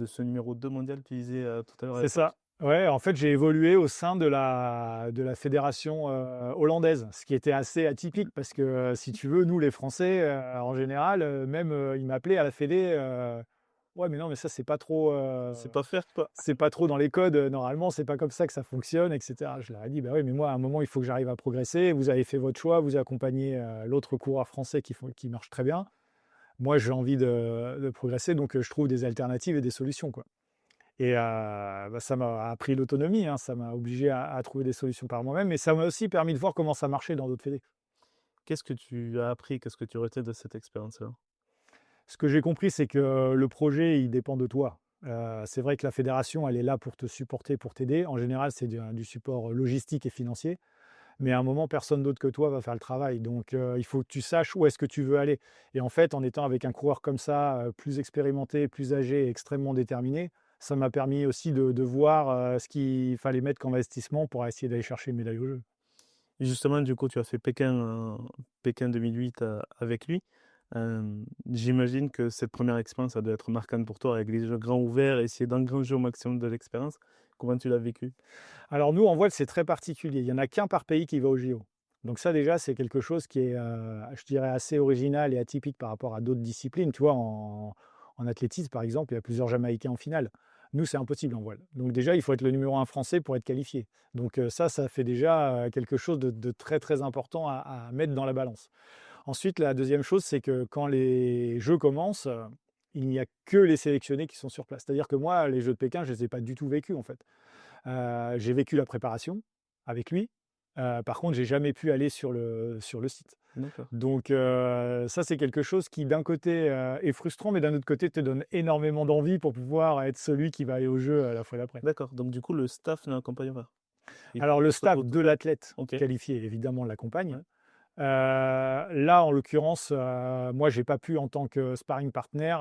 ce numéro 2 mondial, tu disais tout à l'heure à C'est l'époque. ça. Ouais, en fait, j'ai évolué au sein de la fédération hollandaise, ce qui était assez atypique parce que, si tu veux, nous, les Français, en général, même, ils m'appelaient à la fédé, ouais, mais non, mais ça, C'est pas faire quoi. c'est pas trop dans les codes, normalement, c'est pas comme ça que ça fonctionne, et cetera. Je leur ai dit: «Bah oui, mais moi, à un moment, il faut que j'arrive à progresser. Vous avez fait votre choix, vous accompagnez l'autre coureur français qui marche très bien. Moi, j'ai envie de progresser, donc je trouve des alternatives et des solutions, quoi». Et ça m'a appris l'autonomie, hein, ça m'a obligé à trouver des solutions par moi-même, mais ça m'a aussi permis de voir comment ça marchait dans d'autres fédés. Qu'est-ce que tu as appris? Qu'est-ce que tu retiens de cette expérience-là? Ce que j'ai compris, c'est que le projet, il dépend de toi. C'est vrai que la fédération, elle est là pour te supporter, pour t'aider. En général, c'est du support logistique et financier, mais à un moment, personne d'autre que toi va faire le travail. Donc, il faut que tu saches où est-ce que tu veux aller. Et en fait, en étant avec un coureur comme ça, plus expérimenté, plus âgé, extrêmement déterminé, ça m'a permis aussi de voir ce qu'il fallait mettre comme investissement pour essayer d'aller chercher une médaille aux Jeux. Et justement, du coup, tu as fait Pékin 2008 avec lui. J'imagine que cette première expérience, ça doit être marquante pour toi, avec les yeux grands ouverts, essayer d'engranger au maximum de l'expérience. Comment tu l'as vécu? Alors nous, en voile, c'est très particulier. Il n'y en a qu'un par pays qui va au JO. Donc ça, déjà, c'est quelque chose qui est, je dirais, assez original et atypique par rapport à d'autres disciplines. Tu vois, en athlétisme, par exemple, il y a plusieurs Jamaïcains en finale. Nous, c'est impossible en voile. Donc déjà, il faut être le numéro un français pour être qualifié. Donc ça fait déjà quelque chose de très, très important à mettre dans la balance. Ensuite, la deuxième chose, c'est que quand les Jeux commencent, il n'y a que les sélectionnés qui sont sur place. C'est-à-dire que moi, les Jeux de Pékin, je ne les ai pas du tout vécus, en fait. J'ai vécu la préparation avec lui. Par contre, j'ai jamais pu aller sur le site. D'accord. Donc ça, c'est quelque chose qui, d'un côté, est frustrant, mais d'un autre côté, te donne énormément d'envie pour pouvoir être celui qui va aller au jeu la fois d'après. D'accord. Donc, du coup, le staff n'accompagne pas. Il Alors le faut staff tout de faire. l'athlète Ok. qualifié, évidemment, l'accompagne. Ouais. Là, en l'occurrence, moi, j'ai pas pu, en tant que sparring partner,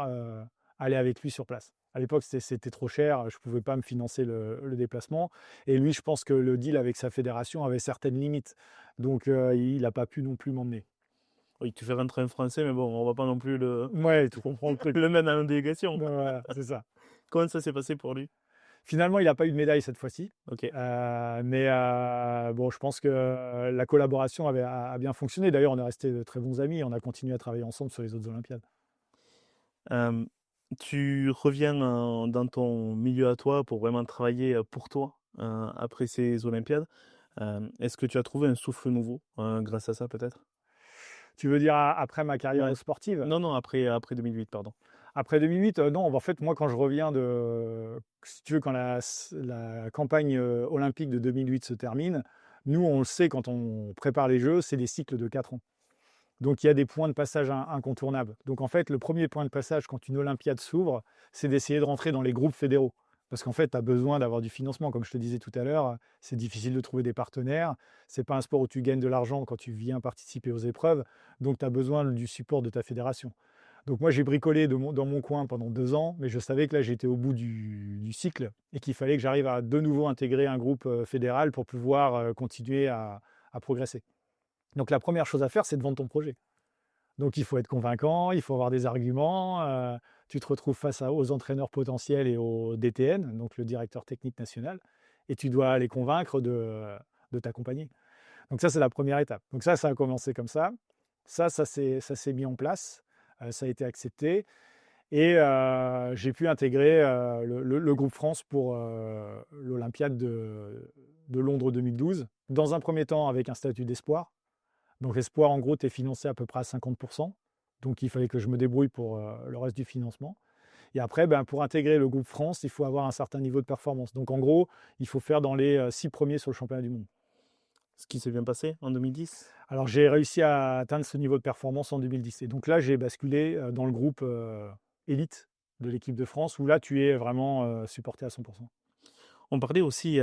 aller avec lui sur place. À l'époque, c'était trop cher, je pouvais pas me financer le déplacement, et lui, je pense que le deal avec sa fédération avait certaines limites. Donc il a pas pu non plus m'emmener. Oui, tu fais rentrer un Français, mais bon, on va pas non plus Ouais, tu comprends le truc. le mettre dans la délégation. Ouais, voilà, c'est ça. Comment ça s'est passé pour lui? Finalement, il n'a pas eu de médaille cette fois-ci. OK. Mais bon, je pense que la collaboration a bien fonctionné. D'ailleurs, on est restés de très bons amis. On a continué à travailler ensemble sur les autres Olympiades. Hem, Tu reviens dans ton milieu à toi pour vraiment travailler, pour toi, après ces olympiades. Est-ce que tu as trouvé un souffle nouveau, grâce à ça peut-être? Tu veux dire après ma Ouais. carrière sportive? Non, non, après 2008, pardon. Après 2008, non, en fait, moi, quand je reviens si tu veux, quand la campagne olympique de 2008 se termine, nous, on le sait quand on prépare les Jeux, c'est des cycles de 4 ans. Donc, il y a des points de passage incontournables. Donc, en fait, le premier point de passage quand une Olympiade s'ouvre, c'est d'essayer de rentrer dans les groupes fédéraux. Parce qu'en fait, tu as besoin d'avoir du financement. Comme je te disais tout à l'heure, c'est difficile de trouver des partenaires. C'est pas un sport où tu gagnes de l'argent quand tu viens participer aux épreuves. Donc, tu as besoin du support de ta fédération. Donc, moi, j'ai bricolé dans mon coin pendant 2 ans, mais je savais que là, j'étais au bout du cycle et qu'il fallait que j'arrive à de nouveau intégrer un groupe fédéral pour pouvoir continuer à progresser. Donc la première chose à faire, c'est de vendre ton projet. Donc il faut être convaincant, il faut avoir des arguments. Tu te retrouves face aux entraîneurs potentiels et au DTN, donc le directeur technique national, et tu dois les convaincre de t'accompagner. Donc ça, c'est la première étape. Donc ça a commencé comme ça. Ça s'est mis en place. Ça a été accepté. Et j'ai pu intégrer le groupe France pour l'Olympiade de Londres 2012. Dans un premier temps, avec un statut d'espoir. Donc l'espoir, en gros, tu es financé à peu près à 50%. Donc il fallait que je me débrouille pour le reste du financement. Et après, ben, pour intégrer le groupe France, il faut avoir un certain niveau de performance. Donc en gros, il faut faire dans les 6 premiers sur le championnat du monde. Ce qui s'est bien passé en 2010? Alors j'ai réussi à atteindre ce niveau de performance en 2010. Et donc là, j'ai basculé dans le groupe élite de l'équipe de France, où là, tu es vraiment supporté à 100%. On parlait aussi,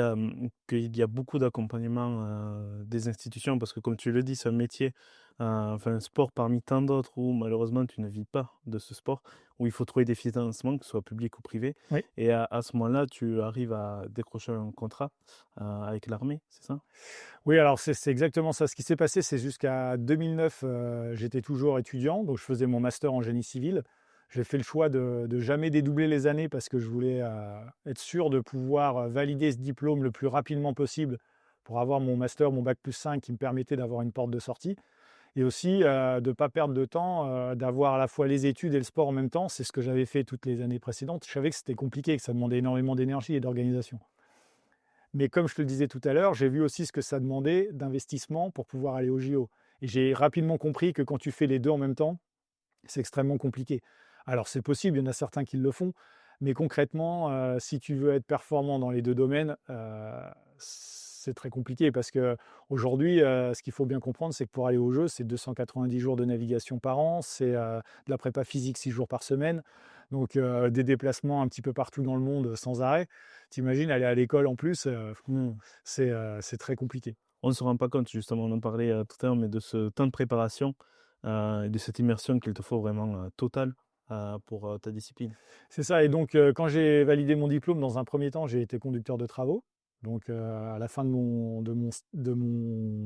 qu'il y a beaucoup d'accompagnement, des institutions parce que comme tu le dis, c'est un métier, enfin un sport parmi tant d'autres où malheureusement tu ne vis pas de ce sport, où il faut trouver des financements, que ce soit public ou privé Oui. et à ce moment-là, tu arrives à décrocher un contrat, avec l'armée, c'est ça? Oui, alors c'est exactement ça. Ce qui s'est passé, c'est jusqu'à 2009, j'étais toujours étudiant, donc je faisais mon master en génie civil. J'ai fait le choix de jamais dédoubler les années parce que je voulais être sûr de pouvoir valider ce diplôme le plus rapidement possible pour avoir mon master, mon bac+5 qui me permettait d'avoir une porte de sortie. Et aussi de ne pas perdre de temps, d'avoir à la fois les études et le sport en même temps. C'est ce que j'avais fait toutes les années précédentes. Je savais que c'était compliqué, que ça demandait énormément d'énergie et d'organisation. Mais comme je te le disais tout à l'heure, j'ai vu aussi ce que ça demandait d'investissement pour pouvoir aller au JO. Et j'ai rapidement compris que quand tu fais les deux en même temps, c'est extrêmement compliqué. Alors c'est possible, il y en a certains qui le font, mais concrètement, si tu veux être performant dans les deux domaines, c'est très compliqué parce qu'aujourd'hui, ce qu'il faut bien comprendre, c'est que pour aller aux Jeux, c'est 290 jours de navigation par an, c'est de la prépa physique 6 jours par semaine, donc des déplacements un petit peu partout dans le monde sans arrêt. T'imagines aller à l'école en plus, Mmh. c'est très compliqué. On ne se rend pas compte justement, on en parlait, tout à l'heure, mais de ce temps de préparation, et de cette immersion qu'il te faut vraiment, totale, pour, ta discipline. C'est ça. Et donc quand j'ai validé mon diplôme, dans un premier temps, j'ai été conducteur de travaux. Donc à la fin de mon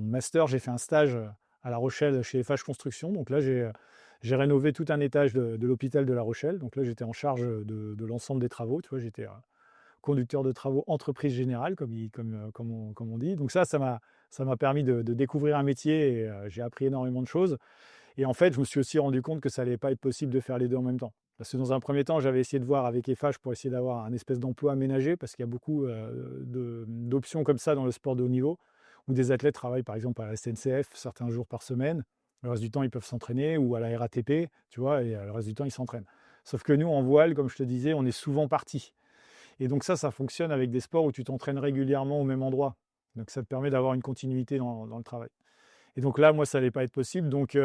master, j'ai fait un stage à La Rochelle chez FH Construction. Donc là, j'ai rénové tout un étage de l'hôpital de La Rochelle. Donc là, j'étais en charge de l'ensemble des travaux. Tu vois, j'étais conducteur de travaux entreprise générale, comme on dit. Donc ça m'a permis de découvrir un métier et j'ai appris énormément de choses. Et en fait, je me suis aussi rendu compte que ça allait pas être possible de faire les deux en même temps. Parce que dans un premier temps, j'avais essayé de voir avec FH pour essayer d'avoir un espèce d'emploi aménagé, parce qu'il y a beaucoup d'options comme ça dans le sport de haut niveau, où des athlètes travaillent par exemple à la SNCF certains jours par semaine. Le reste du temps, ils peuvent s'entraîner, ou à la RATP, tu vois, et le reste du temps, ils s'entraînent. Sauf que nous, en voile, comme je te disais, on est souvent partis. Et donc ça fonctionne avec des sports où tu t'entraînes régulièrement au même endroit. Donc ça te permet d'avoir une continuité dans le travail. Et donc là, moi, ça n'allait pas être possible. Donc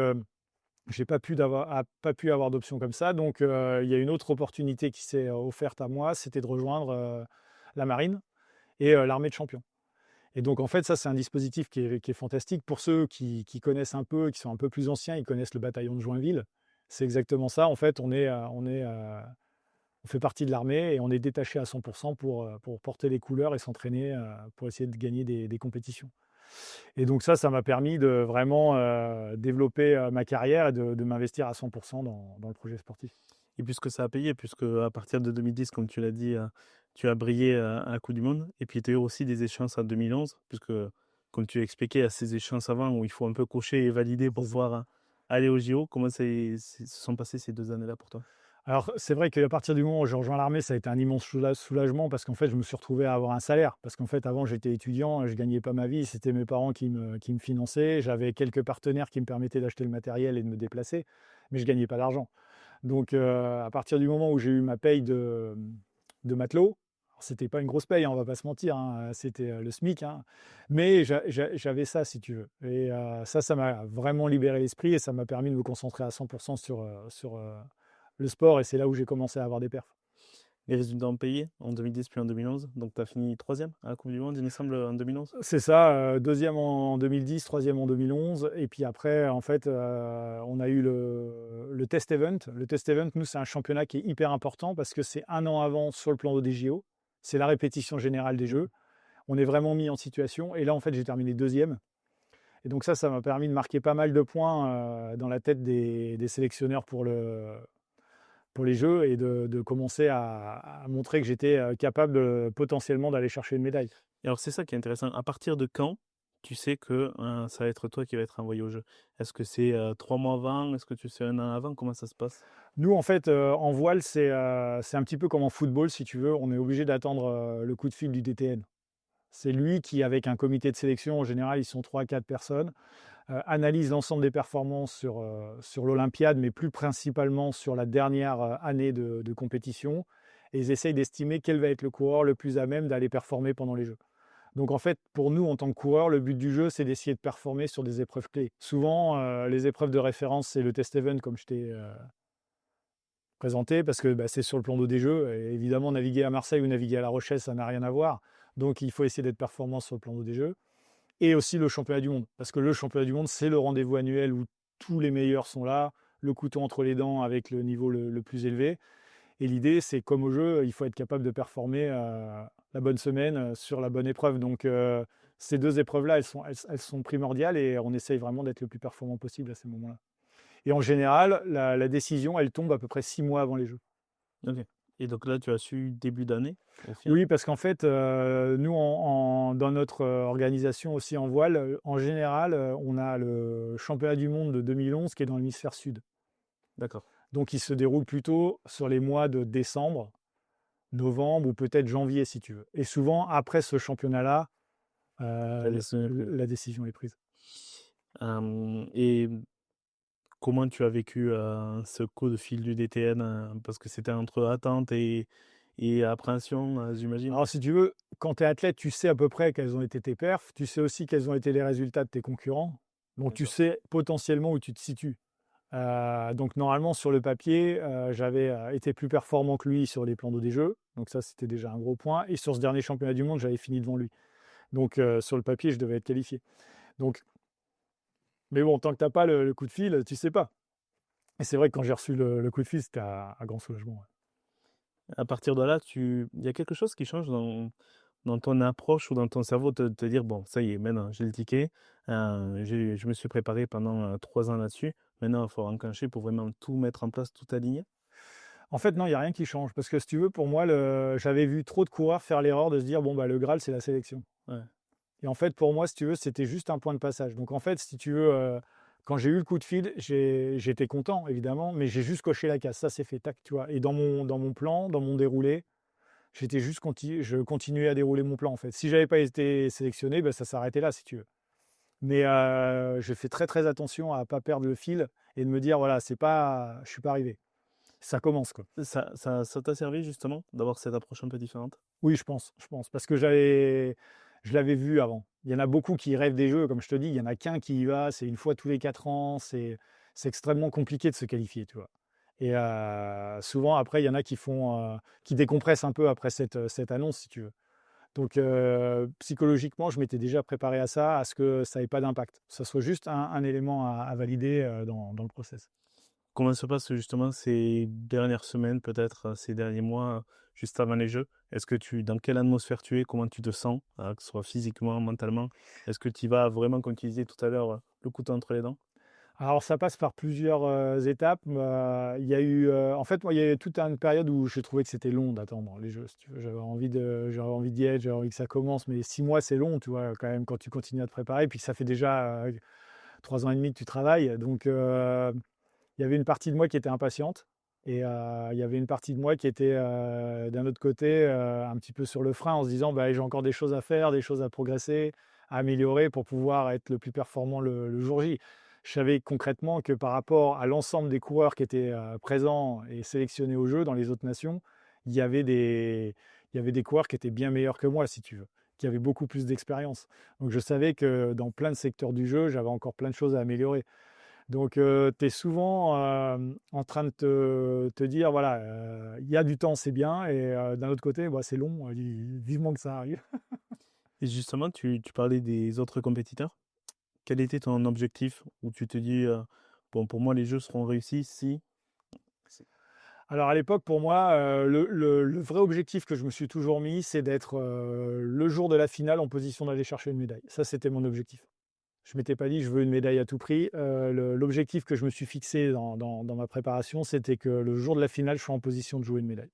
j'ai pas pu avoir d'option comme ça. Donc il y a une autre opportunité qui s'est offerte à moi, c'était de rejoindre la marine et l'armée de champions. Et donc en fait, ça, c'est un dispositif qui est fantastique. Pour ceux qui connaissent un peu, qui sont un peu plus anciens, ils connaissent le bataillon de Joinville. C'est exactement ça. En fait, on fait partie de l'armée et on est détaché à 100% pour porter les couleurs et s'entraîner pour essayer de gagner des compétitions. Et donc ça m'a permis de vraiment développer ma carrière et de m'investir à 100% dans le projet sportif. Et puisque ça a payé, puisque à partir de 2010, comme tu l'as dit, tu as brillé à la Coupe du monde. Et puis tu as eu aussi des échéances en 2011, puisque comme tu expliquais, il y a ces échéances avant où il faut un peu cocher et valider pour pouvoir aller au JO. Comment se sont passées ces 2 années-là pour toi? Alors, c'est vrai qu'à partir du moment où j'ai rejoint l'armée, ça a été un immense soulagement parce qu'en fait, je me suis retrouvé à avoir un salaire. Parce qu'en fait, avant, j'étais étudiant, je gagnais pas ma vie, c'était mes parents qui me finançaient. J'avais quelques partenaires qui me permettaient d'acheter le matériel et de me déplacer, mais je gagnais pas d'argent. Donc, à partir du moment où j'ai eu ma paye de matelot, alors c'était pas une grosse paye, hein, on va pas se mentir, hein, c'était le SMIC, hein, mais j'avais ça, si tu veux. Et ça m'a vraiment libéré l'esprit et ça m'a permis de me concentrer à 100% sur le sport et c'est là où j'ai commencé à avoir des perfs. Les résultats ont payé en 2010 puis en 2011. Donc tu as fini troisième à la Coupe du monde, il me semble, en 2011. C'est ça, deuxième en 2010, troisième en 2011 et puis après, en fait, on a eu le test event. Le test event, nous, c'est un championnat qui est hyper important parce que c'est un an avant sur le plan des JO. C'est la répétition générale des Jeux. On est vraiment mis en situation et là, en fait, j'ai terminé deuxième. Et donc ça m'a permis de marquer pas mal de points dans la tête des sélectionneurs pour les Jeux et de commencer à montrer que j'étais capable potentiellement d'aller chercher une médaille. Et alors c'est ça qui est intéressant. À partir de quand tu sais que ça va être toi qui va être envoyé au jeu? Est-ce que c'est 3 mois avant? Est-ce que tu sais un an avant? Comment ça se passe? Nous, en fait, en voile, c'est un petit peu comme en football, si tu veux. On est obligé d'attendre le coup de fil du DTN. C'est lui qui, avec un comité de sélection, en général, ils sont 3 à 4 personnes, analyse l'ensemble des performances sur l'Olympiade, mais plus principalement sur la dernière année de compétition. Et ils essayent d'estimer quel va être le coureur le plus à même d'aller performer pendant les Jeux. Donc en fait, pour nous, en tant que coureur, le but du jeu, c'est d'essayer de performer sur des épreuves clés. Souvent, les épreuves de référence, c'est le test event, comme je t'ai présenté, parce que c'est sur le plan d'eau des Jeux. Et évidemment, naviguer à Marseille ou naviguer à La Rochelle, ça n'a rien à voir. Donc il faut essayer d'être performant sur le plan d'eau des Jeux. Et aussi le championnat du monde. Parce que le championnat du monde, c'est le rendez-vous annuel où tous les meilleurs sont là, le couteau entre les dents avec le niveau le plus élevé. Et l'idée, c'est comme au jeu, il faut être capable de performer la bonne semaine sur la bonne épreuve. Donc ces deux épreuves-là, elles sont primordiales et on essaye vraiment d'être le plus performant possible à ces moments-là. Et en général, la décision, elle tombe à peu près 6 mois avant les Jeux. Ok. Et donc là, tu as su début d'année au final? Oui, parce qu'en fait, nous, dans notre organisation aussi en voile, en général, on a le championnat du monde de 2011 qui est dans l'hémisphère sud. D'accord. Donc il se déroule plutôt sur les mois de décembre, novembre ou peut-être janvier si tu veux. Et souvent, après ce championnat-là, La décision est prise. la décision est prise. Et comment tu as vécu ce coup de fil du DTN parce que c'était entre attente et appréhension, j'imagine? Alors si tu veux, quand tu es athlète, tu sais à peu près quels ont été tes perfs, tu sais aussi quels ont été les résultats de tes concurrents, donc tu D'accord. sais potentiellement où tu te situes. Donc normalement sur le papier, j'avais été plus performant que lui sur les plans d'eau des Jeux, donc ça c'était déjà un gros point et sur ce dernier championnat du monde, j'avais fini devant lui. Donc sur le papier, je devais être qualifié. Donc mais bon, tant que tu as pas le coup de fil, tu sais pas. Et c'est vrai que quand j'ai reçu le coup de fil, c'était un grand soulagement, ouais. À partir de là, il y a quelque chose qui change dans ton approche ou dans ton cerveau, te dire, bon, ça y est, maintenant, j'ai le ticket, je me suis préparé pendant 3 ans là-dessus, maintenant, il faut enclencher pour vraiment tout mettre en place, tout aligner. En fait, non, il y a rien qui change parce que si tu veux, pour moi, j'avais vu trop de coureurs faire l'erreur de se dire: «Bon, bah, le graal, c'est la sélection». Ouais, Et en fait, pour moi, si tu veux, c'était juste un point de passage. Donc en fait, si tu veux, quand j'ai eu le coup de fil, j'étais content évidemment, mais j'ai juste coché la case. Ça, c'est fait, tac, tu vois? Et dans mon plan, dans mon déroulé, je continuais à dérouler mon plan, en fait. Si j'avais pas été sélectionné, bah, ça s'arrêtait là, si tu veux. Mais je fais très, très attention à pas perdre le fil et de me dire: «Voilà, c'est pas je suis pas arrivé». Ça commence, quoi. ça t'a servi justement d'avoir cette approche un peu différente? Oui, je pense, parce que je l'avais vu avant. Il y en a beaucoup qui rêvent des Jeux, comme je te dis, il y en a qu'un qui y va, c'est une fois tous les 4 ans, c'est extrêmement compliqué de se qualifier, tu vois? Et souvent après, il y en a qui décompressent un peu après cette annonce, si tu veux. Donc psychologiquement, je m'étais déjà préparé à ça, à ce que ça ait pas d'impact. Ça soit juste un élément à valider, dans le process. Comment se passent justement ces dernières semaines, peut-être, ces derniers mois, juste avant les Jeux? Dans quelle atmosphère tu es? Comment tu te sens, que ce soit physiquement, mentalement? Est-ce que tu y vas vraiment, comme tu disais tout à l'heure, le couteau entre les dents? Alors ça passe par plusieurs, étapes. Il y a eu, en fait, moi, il y a eu toute une période où je trouvais que c'était long d'attendre les Jeux, si tu veux. J'avais envie d'y être, j'avais envie que ça commence, mais 6 mois, c'est long, tu vois? Quand même, quand tu continues à te préparer, puis que ça fait déjà, 3 ans et demi que tu travailles. Donc, il y avait une partie de moi qui était impatiente et il y avait une partie de moi qui était, d'un autre côté, un petit peu sur le frein en se disant: «Bah, j'ai encore des choses à faire, des choses à progresser, à améliorer pour pouvoir être le plus performant le jour J». Je savais concrètement que par rapport à l'ensemble des coureurs qui étaient, présents et sélectionnés aux Jeux dans les autres nations, il y avait des il y avait des coureurs qui étaient bien meilleurs que moi, si tu veux, qui avaient beaucoup plus d'expérience. Donc je savais que dans plein de secteurs du jeu, j'avais encore plein de choses à améliorer. Donc, tu es souvent, en train de te dire: «Voilà, il y a du temps, c'est bien» et d'un autre côté, bah, c'est long, vivement que ça arrive. Et justement, tu parlais des autres compétiteurs. Quel était ton objectif? Où tu te dis, «Bon, pour moi, les Jeux seront réussis si...» C'est Alors à l'époque, pour moi, le vrai objectif que je me suis toujours mis, c'est d'être, le jour de la finale en position d'aller chercher une médaille. Ça, c'était mon objectif. Je m'étais pas dit: «Je veux une médaille à tout prix». L'objectif que je me suis fixé dans ma préparation, c'était que le jour de la finale, je sois en position de jouer une médaille.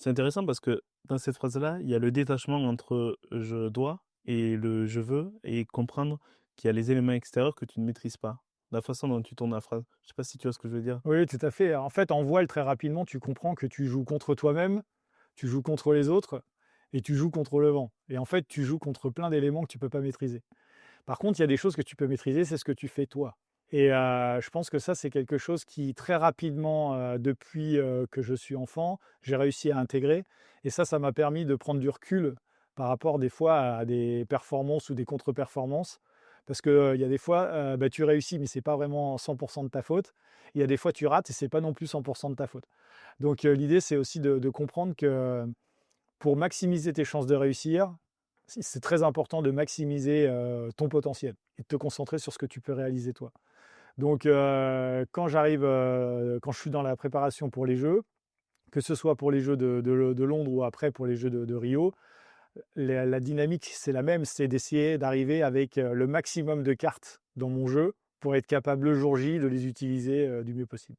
c'est intéressant parce que dans cette phrase-là, il y a le détachement entre «je dois» et le «je veux» et comprendre qu'il y a les éléments extérieurs que tu ne maîtrises pas. La façon dont tu tournes la phrase. Je sais pas si tu vois ce que je veux dire? Oui, tout à fait. En fait, en voile, très rapidement, tu comprends que tu joues contre toi-même, tu joues contre les autres et tu joues contre le vent. Et en fait, tu joues contre plein d'éléments que tu peux pas maîtriser. Par contre, il y a des choses que tu peux maîtriser, c'est ce que tu fais toi. Et je pense que ça, c'est quelque chose qui, très rapidement, depuis que je suis enfant, j'ai réussi à intégrer. Et ça m'a permis de prendre du recul par rapport, des fois, à des performances ou des contre-performances. Parce qu'il y a des fois, bah, tu réussis, mais c'est pas vraiment 100% de ta faute. Il y a des fois, tu rates et c'est pas non plus 100% de ta faute. Donc, l'idée, c'est aussi de comprendre que pour maximiser tes chances de réussir, c'est très important de maximiser, ton potentiel et de te concentrer sur ce que tu peux réaliser toi. Donc, quand je suis dans la préparation pour les Jeux, que ce soit pour les Jeux de Londres ou après pour les Jeux de Rio, la dynamique, c'est la même, c'est d'essayer d'arriver avec, le maximum de cartes dans mon jeu pour être capable le jour J de les utiliser, du mieux possible.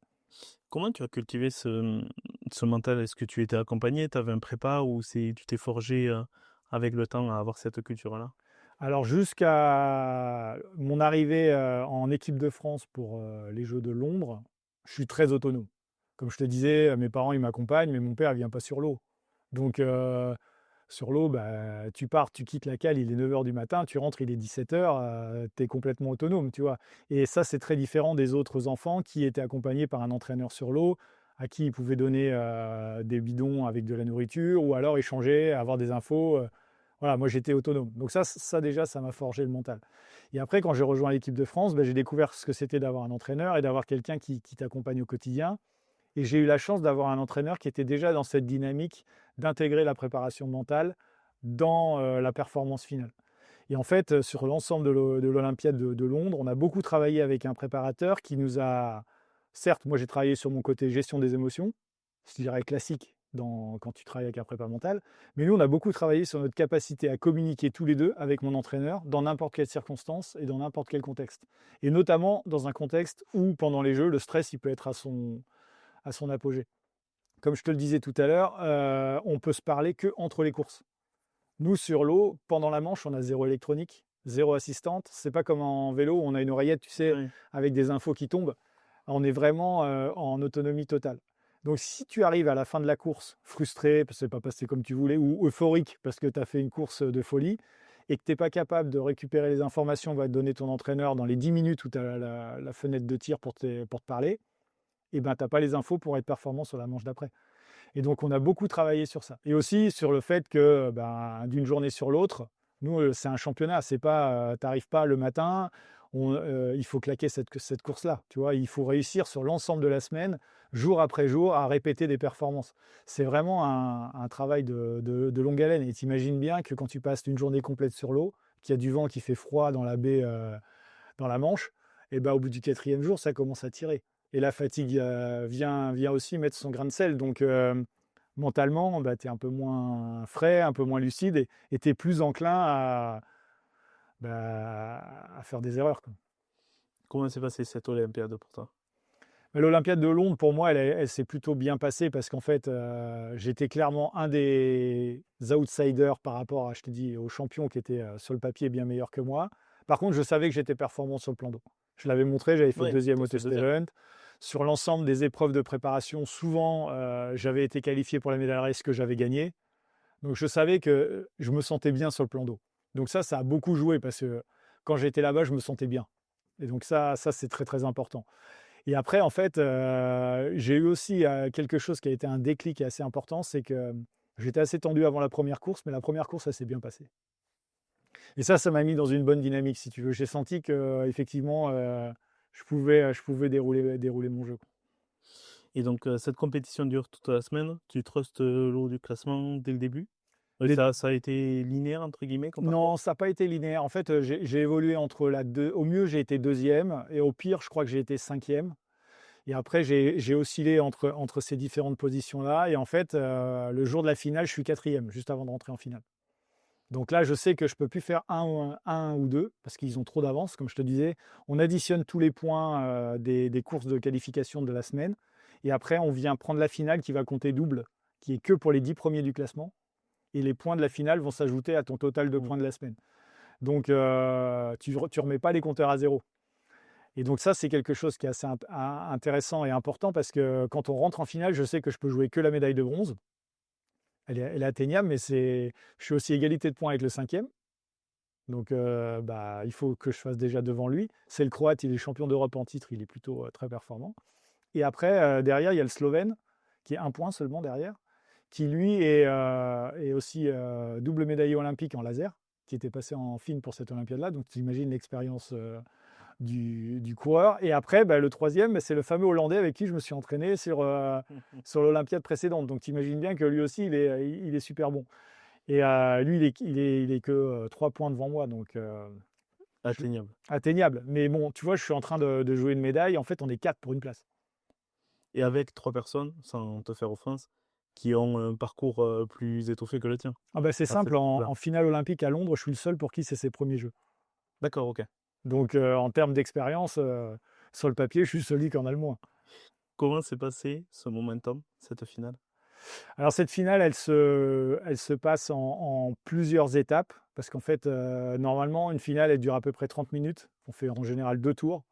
Comment tu as cultivé ce mental? Est-ce que tu étais accompagné? Tu avais un prépa ou tu t'es forgé, avec le temps à avoir cette culture-là? Alors jusqu'à mon arrivée, en équipe de France pour, les Jeux de Londres, je suis très autonome. Comme je te disais, mes parents, ils m'accompagnent, mais mon père, il vient pas sur l'eau. Donc, sur l'eau, bah, tu pars, tu quittes la cale, il est 9 heures du matin, tu rentres, il est 17 heures, tu es complètement autonome, tu vois? Et ça, c'est très différent des autres enfants qui étaient accompagnés par un entraîneur sur l'eau, à qui ils pouvaient donner, des bidons avec de la nourriture ou alors échanger, avoir des infos, voilà, moi j'étais autonome. Donc ça déjà, ça m'a forgé le mental. Et après, quand j'ai rejoint l'équipe de France, bah, j'ai découvert ce que c'était d'avoir un entraîneur et d'avoir quelqu'un qui t'accompagne au quotidien. Et j'ai eu la chance d'avoir un entraîneur qui était déjà dans cette dynamique d'intégrer la préparation mentale dans, la performance finale. Et en fait, sur l'ensemble de l'Olympiade de Londres, on a beaucoup travaillé avec un préparateur qui nous a, certes, moi j'ai travaillé sur mon côté gestion des émotions, je dirais classique quand tu travailles avec un prépa mental, mais nous on a beaucoup travaillé sur notre capacité à communiquer tous les deux avec mon entraîneur dans n'importe quelle circonstance et dans n'importe quel contexte. Et notamment dans un contexte où pendant les Jeux, le stress il peut être à son apogée. Comme je te le disais tout à l'heure, on peut se parler que entre les courses. Nous, sur l'eau, pendant la manche, on a zéro électronique, zéro assistante. C'est pas comme en vélo où on a une oreillette, tu sais, Ouais. avec des infos qui tombent. On est vraiment, en autonomie totale. Donc si tu arrives à la fin de la course frustré, parce que c'est pas passé comme tu voulais, ou euphorique parce que tu as fait une course, de folie et que tu es pas capable de récupérer les informations que va te donner ton entraîneur dans les 10 minutes où tu as la fenêtre de tir pour te parler, et ben, tu as pas les infos pour être performant sur la manche d'après. Et donc, on a beaucoup travaillé sur ça. Et aussi sur le fait que, ben, d'une journée sur l'autre, nous, c'est un championnat. C'est pas, tu arrives pas le matin, il faut claquer cette course-là. Tu vois, il faut réussir sur l'ensemble de la semaine, jour après jour, à répéter des performances. C'est vraiment un travail de longue haleine. Et tu imagines bien que quand tu passes une journée complète sur l'eau, qu'il y a du vent, qui fait froid dans la baie, dans la Manche, et ben, au bout du quatrième jour, ça commence à tirer. et la fatigue vient aussi mettre son grain de sel. Donc, mentalement, bah, tu es un peu moins frais, un peu moins lucide et tu es plus enclin à faire des erreurs, quoi. Comment s'est passée cette Olympiade pour toi? Mais l'Olympiade de Londres, pour moi, elle s'est plutôt bien passée parce qu'en fait, j'étais clairement un des outsiders par rapport à, je te dis, aux champions qui étaient sur le papier bien meilleurs que moi. Par contre, je savais que j'étais performant sur le plan d'eau. Je l'avais montré, j'avais fait Ouais, deuxième tu au as fait test deuxième. event. Sur l'ensemble des épreuves de préparation, souvent, j'avais été qualifié pour la médaille race que j'avais gagnée. Donc, je savais que je me sentais bien sur le plan d'eau. Donc ça a beaucoup joué parce que quand j'étais là-bas, je me sentais bien. Et donc ça c'est très, très important. Et après, en fait, j'ai eu aussi quelque chose qui a été un déclic assez important, c'est que j'étais assez tendu avant la première course, mais la première course, ça s'est bien passé. Et ça m'a mis dans une bonne dynamique, si tu veux. J'ai senti qu'effectivement, je pouvais dérouler mon jeu, quoi. Et donc, cette compétition dure toute la semaine. Tu trustes le haut du classement dès le début. Et Les- ça a été linéaire, entre guillemets, comme parcours? Non, ça n'a pas été linéaire. En fait, j'ai évolué entre la deux. Au mieux, j'ai été deuxième, et au pire, je crois que j'ai été cinquième. Et après, j'ai oscillé entre ces différentes positions-là. Et en fait, le jour de la finale, je suis quatrième, juste avant de rentrer en finale. Donc là, je sais que je ne peux plus faire un ou deux, parce qu'ils ont trop d'avance, comme je te disais. On additionne tous les points des courses de qualification de la semaine. Et après, on vient prendre la finale qui va compter double, qui est que pour les 10 premiers du classement. Et les points de la finale vont s'ajouter à ton total de Mmh. points de la semaine. Donc, tu ne remets pas les compteurs à zéro. Et donc ça, c'est quelque chose qui est assez intéressant et important parce que quand on rentre en finale, je sais que je peux jouer que la médaille de bronze. Elle est atteignable, mais je suis aussi égalité de points avec le cinquième. Donc il faut que je fasse déjà devant lui. C'est le Croate, il est champion d'Europe en titre, il est plutôt très performant. Et après, derrière, il y a le Slovène, qui est un point seulement derrière, qui lui est aussi double médaillé olympique en laser, qui était passé en fine pour cette Olympiade-là. Donc tu imagines l'expérience du coureur. Et après, le troisième, c'est le fameux Hollandais avec qui je me suis entraîné sur l'Olympiade précédente. Donc tu imagines bien que lui aussi, il est super bon. Et lui, il est que 3 points devant moi, donc Atteignable. atteignable. Mais bon, tu vois, je suis en train de jouer une médaille. En fait, on est 4 pour une place. Et avec 3 personnes, sans te faire offense, qui ont un parcours plus étoffé que le tien, Ah bah, c'est à cette simple, en, époque-là. en finale olympique à Londres, je suis le seul pour qui c'est ses premiers jeux. D'accord, ok. Donc en termes d'expérience, sur le papier, je suis celui qui en a le moins. Comment s'est passé ce momentum, cette finale? Alors cette finale, elle se passe en plusieurs étapes, parce qu'en fait, normalement, une finale, elle dure à peu près 30 minutes. On fait en général 2 tours.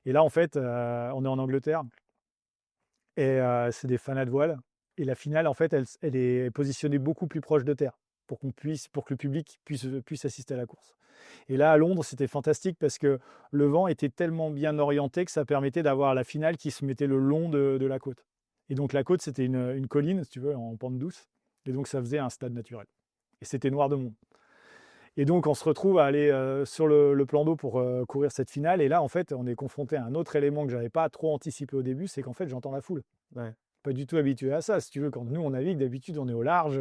Et là, en fait, on est en Angleterre, et c'est des fanats de voile. Et la finale, en fait, elle est positionnée beaucoup plus proche de terre, pour que le public puisse assister à la course. Et là, à Londres, c'était fantastique parce que le vent était tellement bien orienté que ça permettait d'avoir la finale qui se mettait le long de la côte. Et donc la côte, c'était une colline, si tu veux, en pente douce. Et donc ça faisait un stade naturel. Et c'était noir de monde. Et donc on se retrouve à aller sur le plan d'eau pour courir cette finale. Et là, en fait, on est confronté à un autre élément que je n'avais pas trop anticipé au début, c'est qu'en fait, j'entends la foule. Ouais. Pas du tout habitué à ça. Si tu veux, quand nous, on navigue, d'habitude, on est au large,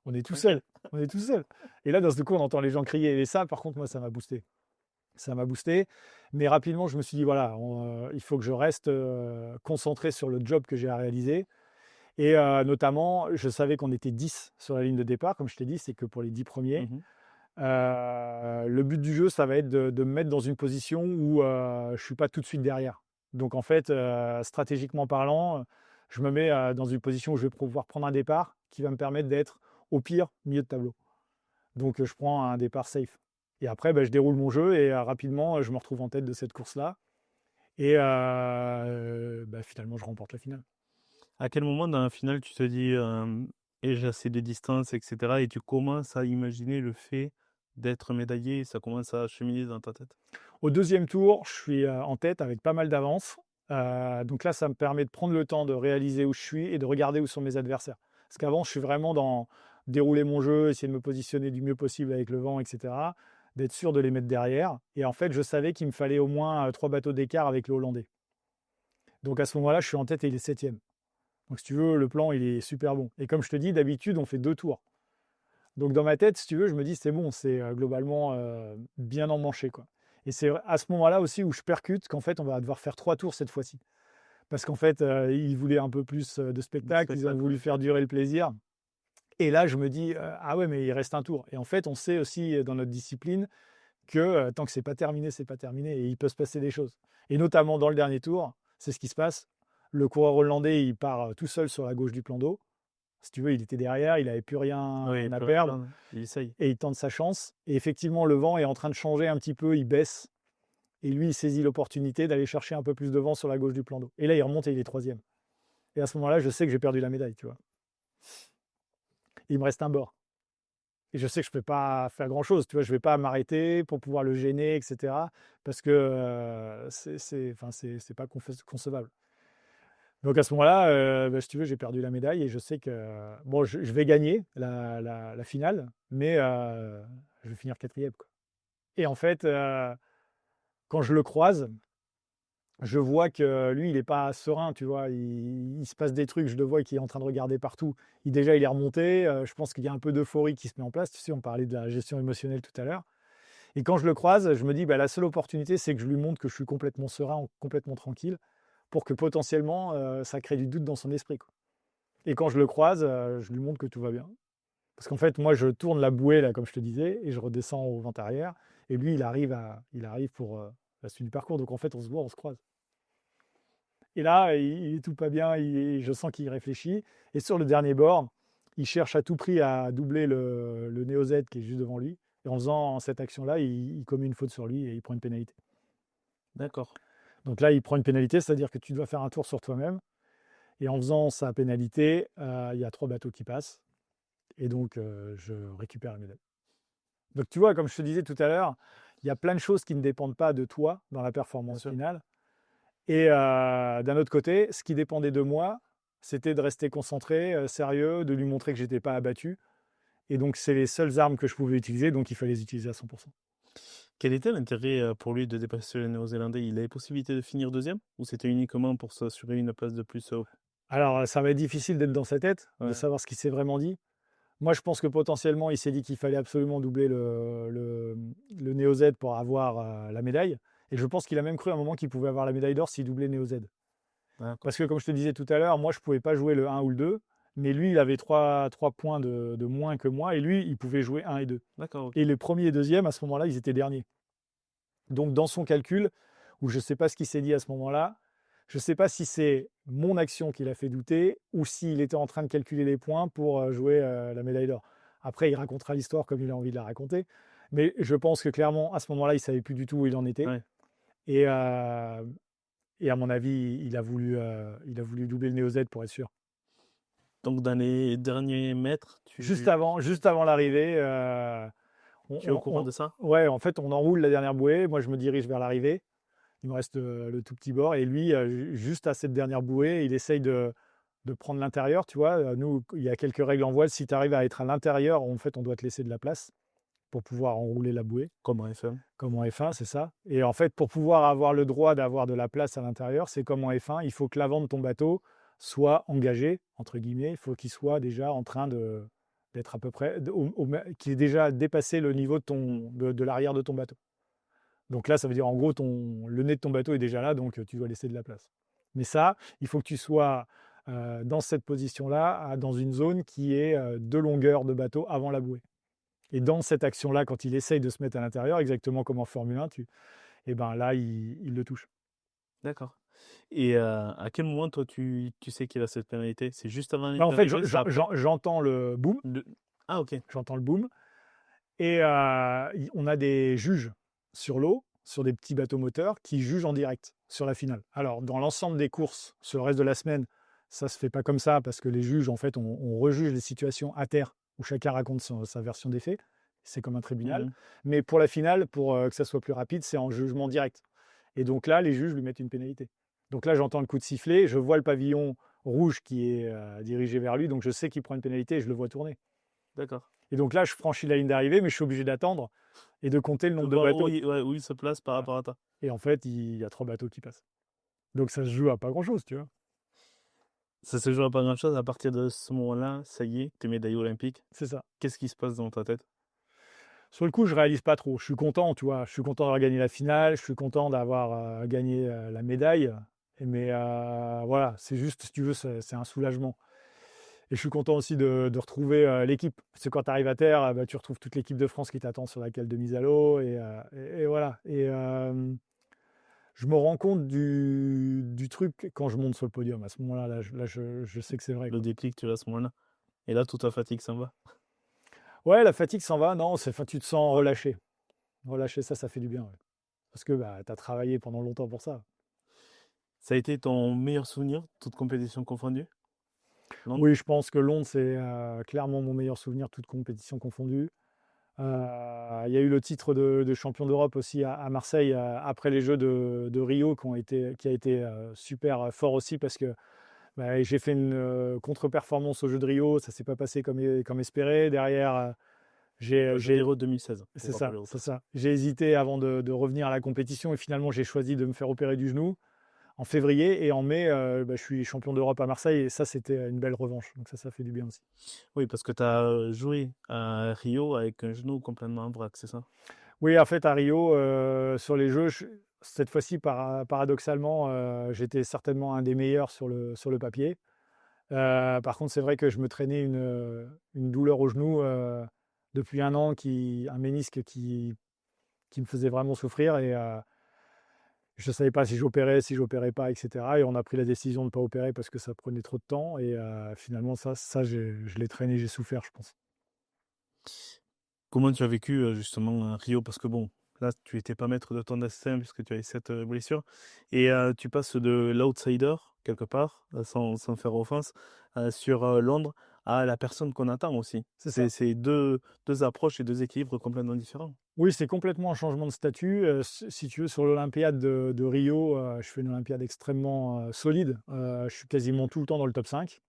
on est tout seul. Tranquille. On est tout seul. Et là, d'un seul coup, on entend les gens crier. Et ça, par contre, moi, ça m'a boosté. Ça m'a boosté. Mais rapidement, je me suis dit, voilà, il faut que je reste concentré sur le job que j'ai à réaliser. Et notamment, je savais qu'on était 10 sur la ligne de départ. Comme je t'ai dit, c'est que pour les 10 premiers. Mhm. Le but du jeu, ça va être de me mettre dans une position où je ne suis pas tout de suite derrière. Donc, en fait, stratégiquement parlant, je me mets dans une position où je vais pouvoir prendre un départ qui va me permettre d'être, au pire, milieu de tableau. Donc, je prends un départ safe. Et après, je déroule mon jeu et rapidement, je me retrouve en tête de cette course-là. Et finalement, je remporte la finale. À quel moment dans la finale tu te dis et j'ai assez de distance, etc. et tu commences à imaginer le fait d'être médaillé et ça commence à cheminer dans ta tête? Au deuxième tour, je suis en tête avec pas mal d'avance. Donc là, ça me permet de prendre le temps de réaliser où je suis et de regarder où sont mes adversaires. Parce qu'avant, je suis vraiment dans dérouler mon jeu, essayer de me positionner du mieux possible avec le vent, etc. D'être sûr de les mettre derrière. Et en fait, je savais qu'il me fallait au moins 3 bateaux d'écart avec le Hollandais. Donc à ce moment-là, je suis en tête et il est septième. Donc si tu veux, le plan, il est super bon. Et comme je te dis, d'habitude, on fait 2 tours. Donc dans ma tête, si tu veux, je me dis, c'est bon, c'est globalement bien emmanché, quoi. Et c'est à ce moment-là aussi où je percute qu'en fait, on va devoir faire 3 tours cette fois-ci. parce qu'en fait, ils voulaient un peu plus de Du spectacle, ils ont spectacle, voulu ouais. faire durer le plaisir. Et là, je me dis, ah ouais, mais il reste un tour. Et en fait, on sait aussi dans notre discipline que tant que c'est pas terminé et il peut se passer des choses. Et notamment dans le dernier tour, c'est ce qui se passe. Le coureur hollandais, il part tout seul sur la gauche du plan d'eau. Si tu veux, il était derrière, il n'avait plus rien Oui, à plus perdre rien, il essaye. et il tente sa chance. Et effectivement, le vent est en train de changer un petit peu, il baisse. Et lui, il saisit l'opportunité d'aller chercher un peu plus de vent sur la gauche du plan d'eau. Et là, il remonte et il est troisième. Et à ce moment-là, je sais que j'ai perdu la médaille, tu vois. Il me reste un bord. Et je sais que je ne peux pas faire grand-chose, tu vois. Je ne vais pas m'arrêter pour pouvoir le gêner, etc. Parce que c'est pas concevable. Donc à ce moment-là, si tu veux, j'ai perdu la médaille et je sais que bon, je vais gagner la finale, mais je vais finir quatrième, quoi. Et en fait, quand je le croise, je vois que lui, il n'est pas serein, tu vois. Il se passe des trucs, je le vois qu'il est en train de regarder partout. Déjà, il est remonté. Je pense qu'il y a un peu d'euphorie qui se met en place. Tu sais, on parlait de la gestion émotionnelle tout à l'heure. Et quand je le croise, je me dis, bah, la seule opportunité, c'est que je lui montre que je suis complètement serein, complètement tranquille, pour que potentiellement, ça crée du doute dans son esprit, quoi. Et quand je le croise, je lui montre que tout va bien. Parce qu'en fait, moi, je tourne la bouée, là, comme je te disais, et je redescends au vent arrière. Et lui, il arrive pour la suite du parcours. Donc en fait, on se voit, on se croise. Et là, il est tout pas bien, je sens qu'il réfléchit. Et sur le dernier bord, il cherche à tout prix à doubler le Neo Z qui est juste devant lui. Et en faisant cette action-là, il commet une faute sur lui et il prend une pénalité. D'accord. Donc là, il prend une pénalité, c'est-à-dire que tu dois faire un tour sur toi-même. Et en faisant sa pénalité, il y a 3 bateaux qui passent. Et donc, je récupère la médaille. Donc tu vois, comme je te disais tout à l'heure, il y a plein de choses qui ne dépendent pas de toi dans la Bien performance sûr. finale. Et d'un autre côté, ce qui dépendait de moi, c'était de rester concentré, sérieux, de lui montrer que j'étais pas abattu. Et donc, c'est les seules armes que je pouvais utiliser, donc il fallait les utiliser à 100%. Quel était l'intérêt pour lui de dépasser le Néo-Zélandais? Il avait possibilité de finir deuxième ou c'était uniquement pour s'assurer une place de plus haut? Alors, ça va être difficile d'être dans sa tête, de Ouais, savoir ce qu'il s'est vraiment dit. Moi, je pense que potentiellement, il s'est dit qu'il fallait absolument doubler le Neo Z pour avoir la médaille. Et je pense qu'il a même cru à un moment qu'il pouvait avoir la médaille d'or s'il doublait Neo Z. d'accord. Parce que comme je te disais tout à l'heure, moi je ne pouvais pas jouer le 1 ou le 2, mais lui il avait 3 points de moins que moi, et lui il pouvait jouer 1 et 2. D'accord, ok. Et les premiers et deuxièmes, à ce moment-là, ils étaient derniers. Donc dans son calcul, où je ne sais pas ce qu'il s'est dit à ce moment-là, je ne sais pas si c'est mon action qui l'a fait douter, ou s'il était en train de calculer les points pour jouer la médaille d'or. Après, il racontera l'histoire comme il a envie de la raconter, mais je pense que clairement, à ce moment-là, il ne savait plus du tout où il en était. Ouais. Et, et à mon avis, il a voulu doubler le Neo Z pour être sûr. Donc dans les derniers mètres, Juste avant l'arrivée, tu es au courant de ça? ouais, en fait, on enroule la dernière bouée. Moi, je me dirige vers l'arrivée. Il me reste le tout petit bord. Et lui, juste à cette dernière bouée, il essaye de prendre l'intérieur. Tu vois, nous, il y a quelques règles en voile. Si tu arrives à être à l'intérieur, en fait, on doit te laisser de la place pour pouvoir enrouler la bouée, Comme en F1. comme en F1, c'est ça. Et en fait, pour pouvoir avoir le droit d'avoir de la place à l'intérieur, c'est comme en F1, il faut que l'avant de ton bateau soit engagé, entre guillemets. Il faut qu'il soit déjà en train d'être à peu près, qu'il ait déjà dépassé le niveau de l'arrière de ton bateau. Donc là, ça veut dire en gros, le nez de ton bateau est déjà là, donc tu dois laisser de la place. Mais ça, il faut que tu sois dans cette position-là, dans une zone qui est de longueur de bateau avant la bouée. Et dans cette action-là, quand il essaye de se mettre à l'intérieur, exactement comme en Formule 1, et ben là, il le touche. D'accord. Et à quel moment, toi, tu sais qu'il a cette pénalité? C'est juste avant Là, en fait, l'arrivée? C'est après? j'entends le boom, Le- Ah, ok. j'entends le boom, et on a des juges sur l'eau, sur des petits bateaux moteurs, qui jugent en direct sur la finale. Alors, dans l'ensemble des courses, sur le reste de la semaine, ça se fait pas comme ça, parce que les juges, en fait, on rejuge les situations à terre, où chacun raconte sa version des faits. C'est comme un tribunal. Mhm. Mais pour la finale, pour que ça soit plus rapide, c'est en jugement direct. Et donc là, les juges lui mettent une pénalité. Donc là, j'entends le coup de sifflet, je vois le pavillon rouge qui est dirigé vers lui, donc je sais qu'il prend une pénalité et je le vois tourner. D'accord. Et donc là, je franchis la ligne d'arrivée, mais je suis obligé d'attendre et de compter le De nombre de voir bateaux. où il se place par Voilà. rapport à toi. Et en fait, il y a 3 bateaux qui passent. Donc ça se joue à pas grand-chose, tu vois. Ça se joue à pas grand-chose. À partir de ce moment-là, ça y est, t'es médaillé olympique. C'est ça. Qu'est-ce qui se passe dans ta tête? Sur le coup, je réalise pas trop. Je suis content, tu vois. Je suis content d'avoir gagné la finale. Je suis content d'avoir gagné la médaille. Mais voilà, c'est juste, si tu veux, c'est un soulagement. Et je suis content aussi de retrouver l'équipe. Parce que quand tu arrives à terre, bah, tu retrouves toute l'équipe de France qui t'attend sur la cale de mise à l'eau. Et voilà. Et je me rends compte du truc quand je monte sur le podium. À ce moment-là, je sais que c'est vrai, Le quoi. déclic, tu vois, à ce moment-là. Et là, toute ta fatigue s'en va. Ouais, la fatigue s'en va. Non, enfin, tu te sens relâché. Relâché, ça fait du bien. Ouais. Parce que bah, tu as travaillé pendant longtemps pour ça. Ça a été ton meilleur souvenir, toute compétition confondue, Londres? Oui, je pense que Londres, c'est clairement mon meilleur souvenir, toute compétition confondue. Il y a eu le titre de champion d'Europe aussi à Marseille après les Jeux de Rio qui a été super fort aussi parce que bah, j'ai fait une contre-performance aux Jeux de Rio, ça s'est pas passé comme espéré. Derrière, Aux Jeux d'Héros 2016, pour rappeler aux c'est personnes. ça. J'ai hésité avant de revenir à la compétition et finalement j'ai choisi de me faire opérer du genou en février et en mai, bah, je suis champion d'Europe à Marseille et ça c'était une belle revanche. Donc ça fait du bien aussi. Oui, parce que tu as joué à Rio avec un genou complètement en vrac, c'est ça? Oui, en fait, à Rio, sur les Jeux, cette fois-ci, paradoxalement, j'étais certainement un des meilleurs sur le papier. Par contre, c'est vrai que je me traînais une douleur au genou depuis un an, un ménisque qui me faisait vraiment souffrir. Et je ne savais pas si j'opérais pas, etc. Et on a pris la décision de ne pas opérer parce que ça prenait trop de temps. Et finalement, je l'ai traîné, j'ai souffert, je pense. Comment tu as vécu justement Rio? Parce que bon, là, tu étais pas maître de ton destin puisque tu avais cette blessure. Et tu passes de l'outsider, quelque part, sans faire offense, sur Londres, à la personne qu'on attend aussi. C'est ça. C'est deux approches et deux équilibres complètement différents. Oui, c'est complètement un changement de statut. Si tu veux, sur l'Olympiade de Rio, je fais une Olympiade extrêmement solide. Je suis quasiment tout le temps dans le top 5.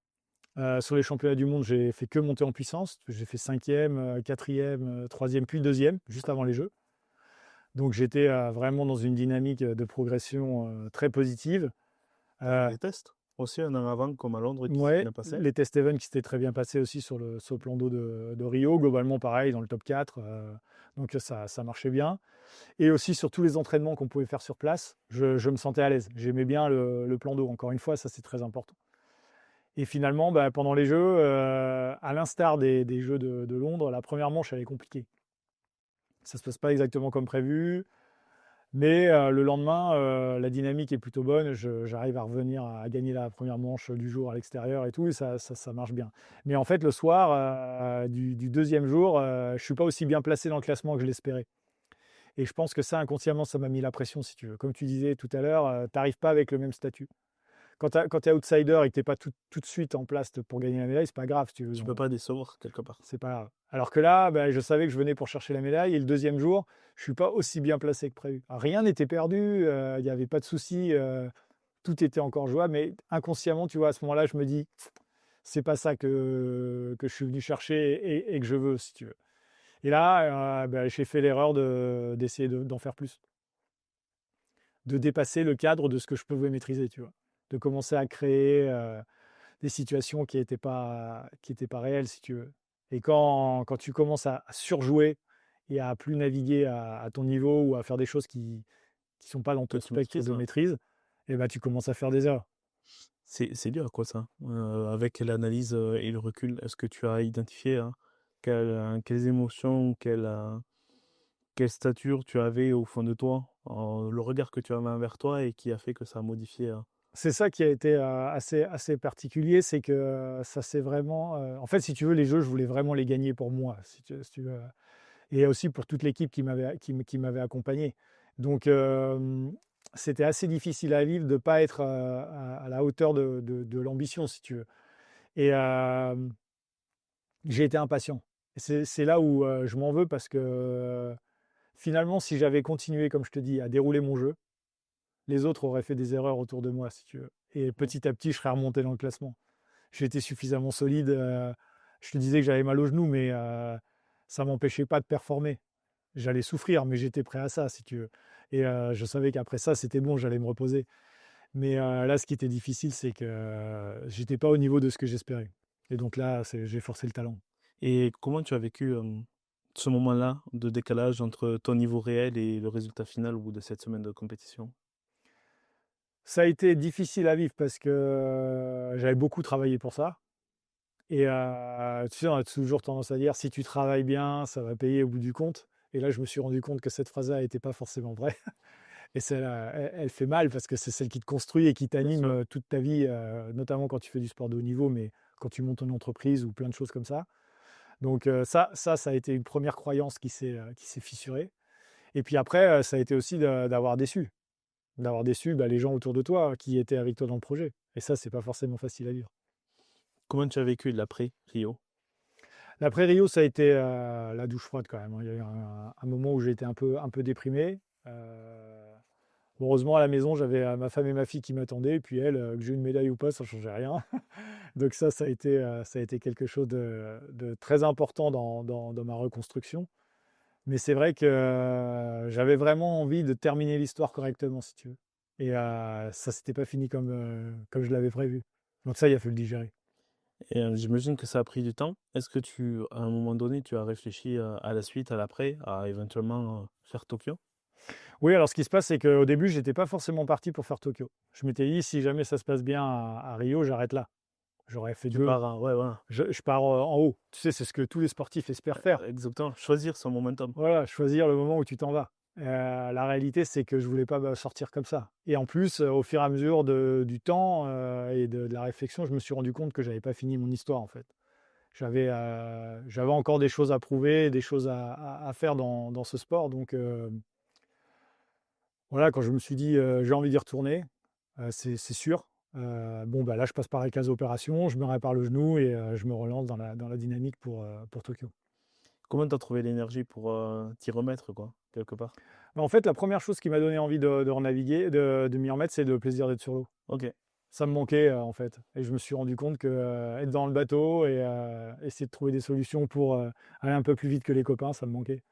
Sur les championnats du monde, j'ai fait que monter en puissance. J'ai fait cinquième, quatrième, troisième, puis deuxième, juste avant les Jeux. Donc j'étais vraiment dans une dynamique de progression très positive. Tu as fait Euh, des tests aussi un an avant, comme à Londres, qui s'est ouais, bien passé. les tests even qui s'étaient très bien passés aussi sur le plan d'eau de Rio. Globalement, pareil, dans le top 4. Donc ça marchait bien. Et aussi sur tous les entraînements qu'on pouvait faire sur place, je me sentais à l'aise. J'aimais bien le plan d'eau. Encore une fois, ça c'est très important. Et finalement, bah, pendant les Jeux, à l'instar des Jeux de Londres, la première manche, elle est compliquée. Ça ne se passe pas exactement comme prévu, mais le lendemain, la dynamique est plutôt bonne. J'arrive à revenir à gagner la première manche du jour à l'extérieur et tout, et ça marche bien. Mais en fait, le soir du deuxième jour, je ne suis pas aussi bien placé dans le classement que je l'espérais. Et je pense que ça, inconsciemment, ça m'a mis la pression, si tu veux. Comme tu disais tout à l'heure, tu n'arrives pas avec le même statut. Quand tu es outsider et que tu n'es pas tout de suite en place pour gagner la médaille, c'est pas grave, si tu veux. Tu peux pas décevoir quelque part. C'est pas grave. Alors que là, bah, je savais que je venais pour chercher la médaille et le deuxième jour, je suis pas aussi bien placé que prévu. Alors, rien n'était perdu, il n'y avait pas de souci, tout était encore jouable, mais inconsciemment, tu vois, à ce moment-là, je me dis, c'est pas ça que je suis venu chercher et que je veux, si tu veux. Et là, bah, j'ai fait l'erreur d'essayer d'en faire plus, de dépasser le cadre de ce que je pouvais maîtriser, tu vois, de commencer à créer des situations qui étaient pas réelles, si tu veux. Et quand tu commences à surjouer et à plus naviguer à ton niveau ou à faire des choses qui ne sont pas dans Que ton tu spectre maîtrises, de hein. maîtrise, et ben, tu commences à faire des erreurs. C'est dur, quoi, ça. Avec l'analyse et le recul, est-ce que tu as identifié hein, quelles émotions, quelle stature tu avais au fond de toi, le regard que tu avais envers toi et qui a fait que ça a modifié. C'est ça qui a été assez particulier, c'est que ça c'est vraiment. En fait, si tu veux, les jeux, je voulais vraiment les gagner pour moi, si tu veux, et aussi pour toute l'équipe qui m'avait accompagné. Donc, c'était assez difficile à vivre de ne pas être à la hauteur de l'ambition, si tu veux. Et j'ai été impatient. C'est là où je m'en veux parce que finalement, si j'avais continué, comme je te dis, à dérouler mon jeu, les autres auraient fait des erreurs autour de moi, si tu veux. Et petit à petit, je serais remonté dans le classement. J'étais suffisamment solide. Je te disais que j'avais mal au genou, mais ça ne m'empêchait pas de performer. J'allais souffrir, mais j'étais prêt à ça, si tu veux. Et je savais qu'après ça, c'était bon, j'allais me reposer. Mais là, ce qui était difficile, c'est que j'étais pas au niveau de ce que j'espérais. Et donc là, j'ai forcé le talent. Et comment tu as vécu ce moment-là de décalage entre ton niveau réel et le résultat final au bout de cette semaine de compétition? Ça a été difficile à vivre parce que j'avais beaucoup travaillé pour ça. Et tu sais, on a toujours tendance à dire: «Si tu travailles bien, ça va payer au bout du compte». Et là, je me suis rendu compte que cette phrase-là n'était pas forcément vraie. Et celle-là, elle fait mal parce que c'est celle qui te construit et qui Bien t'anime, sûr. toute ta vie, notamment quand tu fais du sport de haut niveau, mais quand tu montes une entreprise ou plein de choses comme ça. Donc ça a été une première croyance qui s'est fissurée. Et puis après, ça a été aussi d'avoir déçu, bah, les gens autour de toi qui étaient avec toi dans le projet. Et ça, c'est pas forcément facile à vivre. Comment tu as vécu l'après Rio? L'après Rio, ça a été, la douche froide quand même, hein. Il y a eu un moment où j'ai été un peu déprimé. Heureusement à la maison, j'avais, ma femme et ma fille qui m'attendaient et puis elles, que j'ai eu une médaille ou pas, ça changeait rien. Donc ça a été quelque chose de très important dans ma reconstruction. Mais c'est vrai que, j'avais vraiment envie de terminer l'histoire correctement, si tu veux. Et ça s'était pas fini comme je l'avais prévu. Donc ça, il a fallu le digérer. Et j'imagine que ça a pris du temps. Est-ce que à un moment donné, tu as réfléchi, à la suite, à l'après, à éventuellement, faire Tokyo? Oui, alors ce qui se passe, c'est qu'au début, j'étais pas forcément parti pour faire Tokyo. Je m'étais dit: «Si jamais ça se passe bien à Rio, j'arrête là». J'aurais fait Tu 2. pars ouais, voilà, Je pars, en haut. Tu sais, c'est ce que tous les sportifs espèrent faire. exactement, choisir son momentum. Voilà, choisir le moment où tu t'en vas. La réalité, c'est que je voulais pas me sortir comme ça. Et en plus, au fur et à mesure du temps, et de la réflexion, je me suis rendu compte que j'avais pas fini mon histoire, en fait. J'avais encore des choses à prouver, des choses à faire dans ce sport. Donc, voilà, quand je me suis dit: «J'ai envie d'y retourner», c'est sûr. Bon, bah, là, je passe par la case opération, je me répare le genou et je me relance dans la dynamique pour Tokyo. Comment tu as trouvé l'énergie pour, t'y remettre quoi, quelque part? Bah, en fait, la première chose qui m'a donné envie de renaviguer, de m'y remettre, c'est le plaisir d'être sur l'eau. OK. Ça me manquait, en fait, et je me suis rendu compte que, être dans le bateau et essayer de trouver des solutions pour, aller un peu plus vite que les copains, ça me manquait.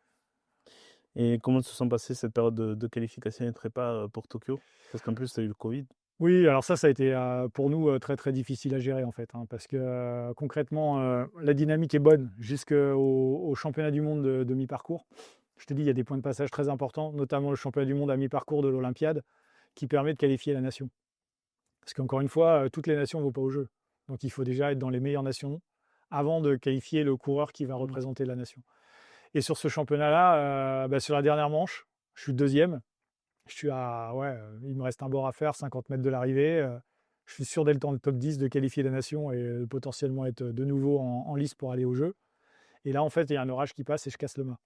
Et comment se sont passées cette période de qualification et de prépa, pour Tokyo? Parce qu'en plus, tu as eu le covid. Oui, alors ça a été, pour nous, très, très difficile à gérer, en fait, hein, parce que, concrètement, la dynamique est bonne jusqu'au championnat du monde de mi-parcours. Je te dis, il y a des points de passage très importants, notamment le championnat du monde à mi-parcours de l'olympiade, qui permet de qualifier la nation. Parce qu'encore une fois, toutes les nations ne vont pas aux Jeux. Donc il faut déjà être dans les meilleures nations avant de qualifier le coureur qui va Mmh. représenter la nation. Et sur ce championnat-là, bah, sur la dernière manche, je suis 2e. Je suis à ouais, il me reste un bord à faire, 50 mètres de l'arrivée, je suis sûr dès le temps de top 10 de qualifier la nation et potentiellement être de nouveau en lice pour aller aux Jeux. Et là, en fait, il y a un orage qui passe et je casse le mât.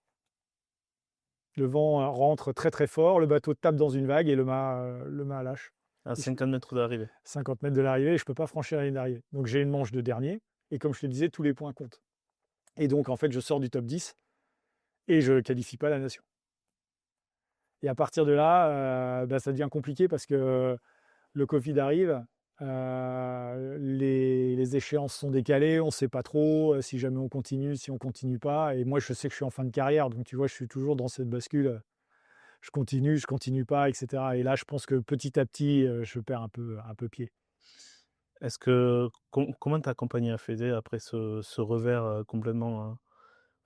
Le vent, rentre très, très fort, le bateau tape dans une vague et le mât lâche. À Et je 50 mètres de l'arrivée. 50 mètres de l'arrivée et je ne peux pas franchir la ligne d'arrivée. Donc j'ai une manche de dernier et comme je te disais, tous les points comptent. Et donc en fait, je sors du top 10 et je ne qualifie pas la nation. Et à partir de là, bah, ça devient compliqué parce que le Covid arrive, les échéances sont décalées, on ne sait pas trop, si jamais on continue, si on continue pas. Et moi, je sais que je suis en fin de carrière, donc tu vois, je suis toujours dans cette bascule, je continue pas, et cetera. Et là, je pense que petit à petit, je perds un peu pied. Est-ce que comment tu as accompagné la fédé après ce revers, complètement,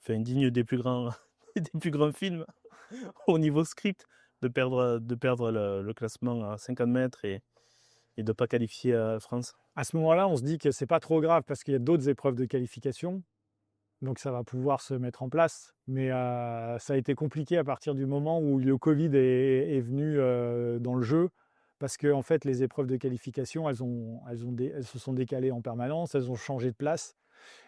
enfin digne des plus grands des plus grands films au niveau script, de perdre le classement à 50 mètres et de pas qualifier, France? À ce moment-là, on se dit que c'est pas trop grave parce qu'il y a d'autres épreuves de qualification, donc ça va pouvoir se mettre en place. Mais, ça a été compliqué à partir du moment où le Covid est venu, dans le jeu. Parce que en fait, les épreuves de qualification, elles se sont décalées en permanence, elles ont changé de place.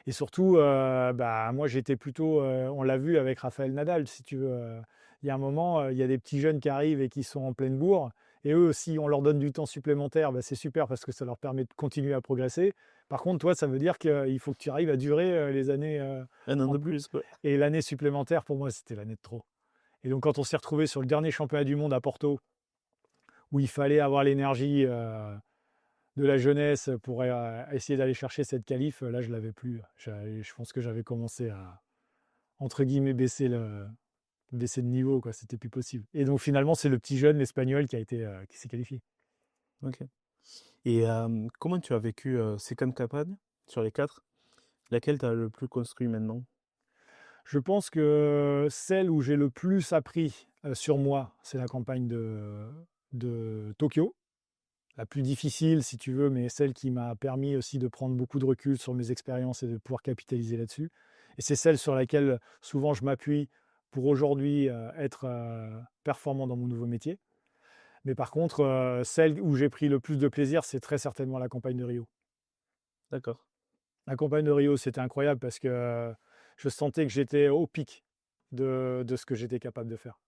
Et surtout, bah, moi j'étais plutôt, on l'a vu avec Raphaël Nadal, si tu veux, il y a un moment, il y a des petits jeunes qui arrivent et qui sont en pleine bourre. Et eux, si on leur donne du temps supplémentaire, bah, c'est super parce que ça leur permet de continuer à progresser. Par contre, toi, ça veut dire qu'il faut que tu arrives à durer, les années, Un an en de plus. plus, quoi. Et l'année supplémentaire, pour moi, c'était l'année de trop. Et donc quand on s'est retrouvé sur le dernier championnat du monde à Porto, où il fallait avoir l'énergie, de la jeunesse pour, essayer d'aller chercher cette qualif, là, je l'avais plus. Je pense que j'avais commencé à, entre guillemets, baisser de niveau, quoi, c'était plus possible. Et donc finalement, c'est le petit jeune, l'Espagnol, qui s'est qualifié. OK. Et comment tu as vécu, ces 4 campagnes sur les 4? Laquelle tu as le plus construit maintenant? Je pense que celle où j'ai le plus appris, sur moi, c'est la campagne de Tokyo. la plus difficile, si tu veux, mais celle qui m'a permis aussi de prendre beaucoup de recul sur mes expériences et de pouvoir capitaliser là-dessus. Et c'est celle sur laquelle souvent je m'appuie pour aujourd'hui être performant dans mon nouveau métier. Mais par contre, celle où j'ai pris le plus de plaisir, c'est très certainement la campagne de Rio. D'accord. La campagne de Rio, c'était incroyable parce que je sentais que j'étais au pic de ce que j'étais capable de faire.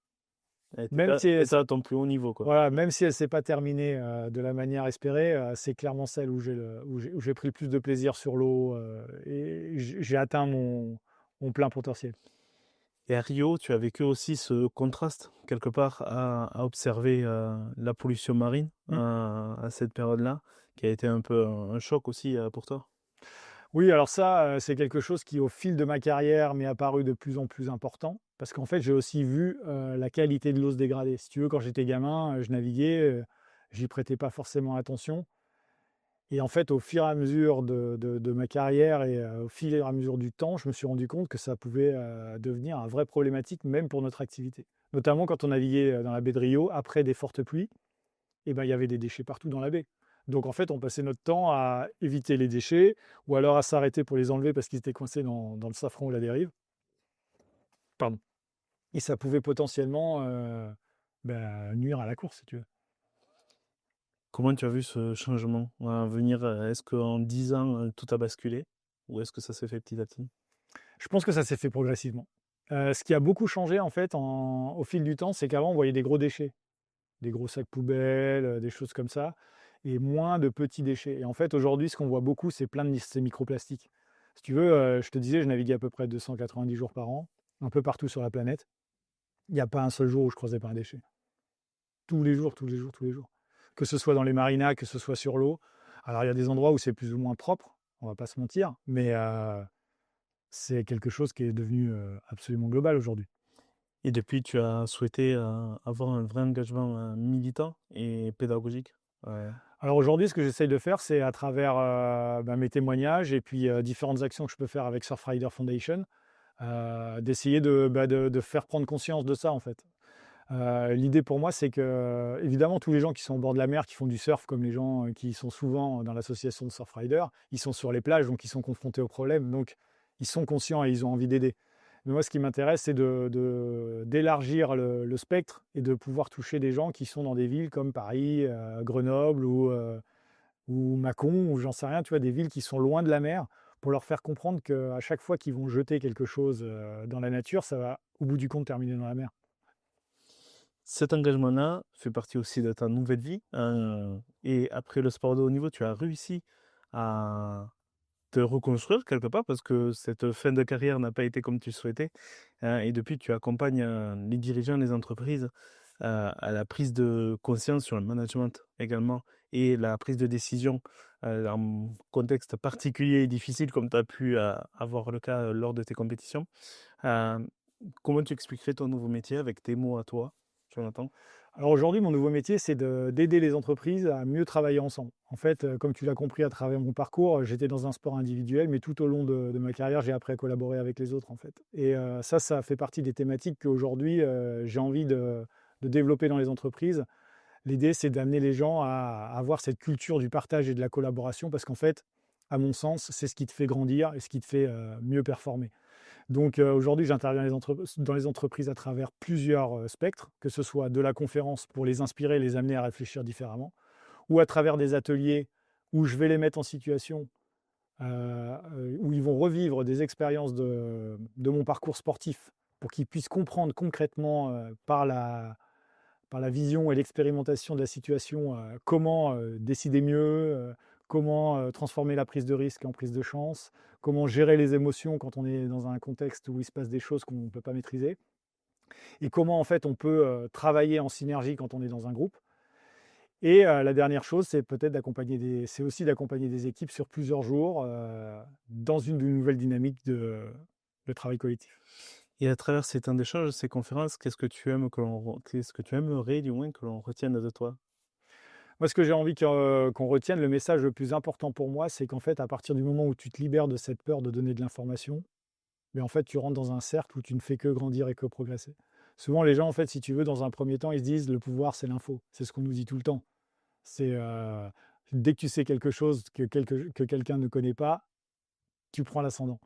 Et Même si tu à ton plus haut niveau, quoi. voilà, même si elle ne s'est pas terminée de la manière espérée, c'est clairement celle où j'ai pris le plus de plaisir sur l'eau et j'ai atteint mon plein potentiel. Et à Rio, tu as vécu aussi ce contraste, quelque part, à observer la pollution marine Mm. à cette période-là, qui a été un peu un choc aussi pour toi. Oui, alors ça, c'est quelque chose qui, au fil de ma carrière, m'est apparu de plus en plus important. Parce qu'en fait, j'ai aussi vu la qualité de l'eau se dégrader. Si tu veux, quand j'étais gamin, je naviguais, j'y prêtais pas forcément attention. Et en fait, au fur et à mesure de ma carrière et au fur et à mesure du temps, je me suis rendu compte que ça pouvait devenir un vrai problématique, même pour notre activité. Notamment quand on naviguait dans la baie de Rio, après des fortes pluies, et ben, il y avait des déchets partout dans la baie. Donc en fait, on passait notre temps à éviter les déchets ou alors à s'arrêter pour les enlever parce qu'ils étaient coincés dans le safran ou la dérive. Pardon. Et ça pouvait potentiellement nuire à la course, si tu veux. Comment tu as vu ce changement à venir? Est-ce qu'en 10 ans, tout a basculé? Ou est-ce que ça s'est fait petit à petit? Je pense que ça s'est fait progressivement. Ce qui a beaucoup changé en fait au fil du temps, c'est qu'avant, on voyait des gros déchets, des gros sacs poubelles, des choses comme ça, et moins de petits déchets. Et en fait, aujourd'hui, ce qu'on voit beaucoup, c'est plein de ces microplastiques. Si tu veux, je te disais, je naviguais à peu près 290 jours par an, un peu partout sur la planète. Il n'y a pas un seul jour où je croisais pas un déchet. Tous les jours, tous les jours, tous les jours. Que ce soit dans les marinas, que ce soit sur l'eau. Alors, il y a des endroits où c'est plus ou moins propre, on va pas se mentir, mais c'est quelque chose qui est devenu absolument global aujourd'hui. Et depuis, tu as souhaité avoir un vrai engagement militant et pédagogique. Alors aujourd'hui, ce que j'essaye de faire, c'est à travers mes témoignages et puis différentes actions que je peux faire avec Surfrider Foundation, d'essayer de faire prendre conscience de ça en fait. L'idée pour moi, c'est que évidemment tous les gens qui sont au bord de la mer, qui font du surf, comme les gens qui sont souvent dans l'association de Surfrider, ils sont sur les plages, donc ils sont confrontés aux problèmes, donc ils sont conscients et ils ont envie d'aider. Mais moi, ce qui m'intéresse, c'est d'élargir le spectre et de pouvoir toucher des gens qui sont dans des villes comme Paris, Grenoble ou Mâcon, ou j'en sais rien, tu vois, des villes qui sont loin de la mer, pour leur faire comprendre qu'à chaque fois qu'ils vont jeter quelque chose dans la nature, ça va au bout du compte terminer dans la mer. Cet engagement-là fait partie aussi de ta nouvelle vie. Et après le sport de haut niveau, tu as réussi à te reconstruire quelque part parce que cette fin de carrière n'a pas été comme tu le souhaitais. Et depuis, tu accompagnes les dirigeants des entreprises à la prise de conscience sur le management également et la prise de décision en contexte particulier et difficile comme tu as pu avoir le cas lors de tes compétitions. Euh, Comment tu expliquerais ton nouveau métier avec tes mots à toi, Jonathan? Alors aujourd'hui, mon nouveau métier, c'est d'aider les entreprises à mieux travailler ensemble. En fait, comme tu l'as compris à travers mon parcours, j'étais dans un sport individuel, mais tout au long de ma carrière, j'ai appris à collaborer avec les autres, en fait. Et ça fait partie des thématiques qu'aujourd'hui, j'ai envie de développer dans les entreprises. L'idée, c'est d'amener les gens à avoir cette culture du partage et de la collaboration, parce qu'en fait, à mon sens, c'est ce qui te fait grandir et ce qui te fait mieux performer. Donc aujourd'hui, j'interviens dans les entreprises à travers plusieurs spectres, que ce soit de la conférence pour les inspirer, les amener à réfléchir différemment, ou à travers des ateliers où je vais les mettre en situation, où ils vont revivre des expériences de mon parcours sportif pour qu'ils puissent comprendre concrètement par la vision et l'expérimentation de la situation, comment décider mieux, comment transformer la prise de risque en prise de chance, comment gérer les émotions quand on est dans un contexte où il se passe des choses qu'on ne peut pas maîtriser, et comment en fait on peut travailler en synergie quand on est dans un groupe. Et la dernière chose, c'est aussi d'accompagner des équipes sur plusieurs jours dans une nouvelle dynamique de travail collectif. Et à travers ces temps d'échange, ces conférences, qu'est-ce que tu aimerais du moins que l'on retienne de toi? Moi, ce que j'ai envie qu'on retienne, le message le plus important pour moi, c'est qu'en fait, à partir du moment où tu te libères de cette peur de donner de l'information, mais en fait, tu rentres dans un cercle où tu ne fais que grandir et que progresser. Souvent, les gens, en fait, si tu veux, dans un premier temps, ils se disent: «Le pouvoir, c'est l'info». C'est ce qu'on nous dit tout le temps. Dès que tu sais quelque chose que quelqu'un ne connaît pas, tu prends l'ascendant.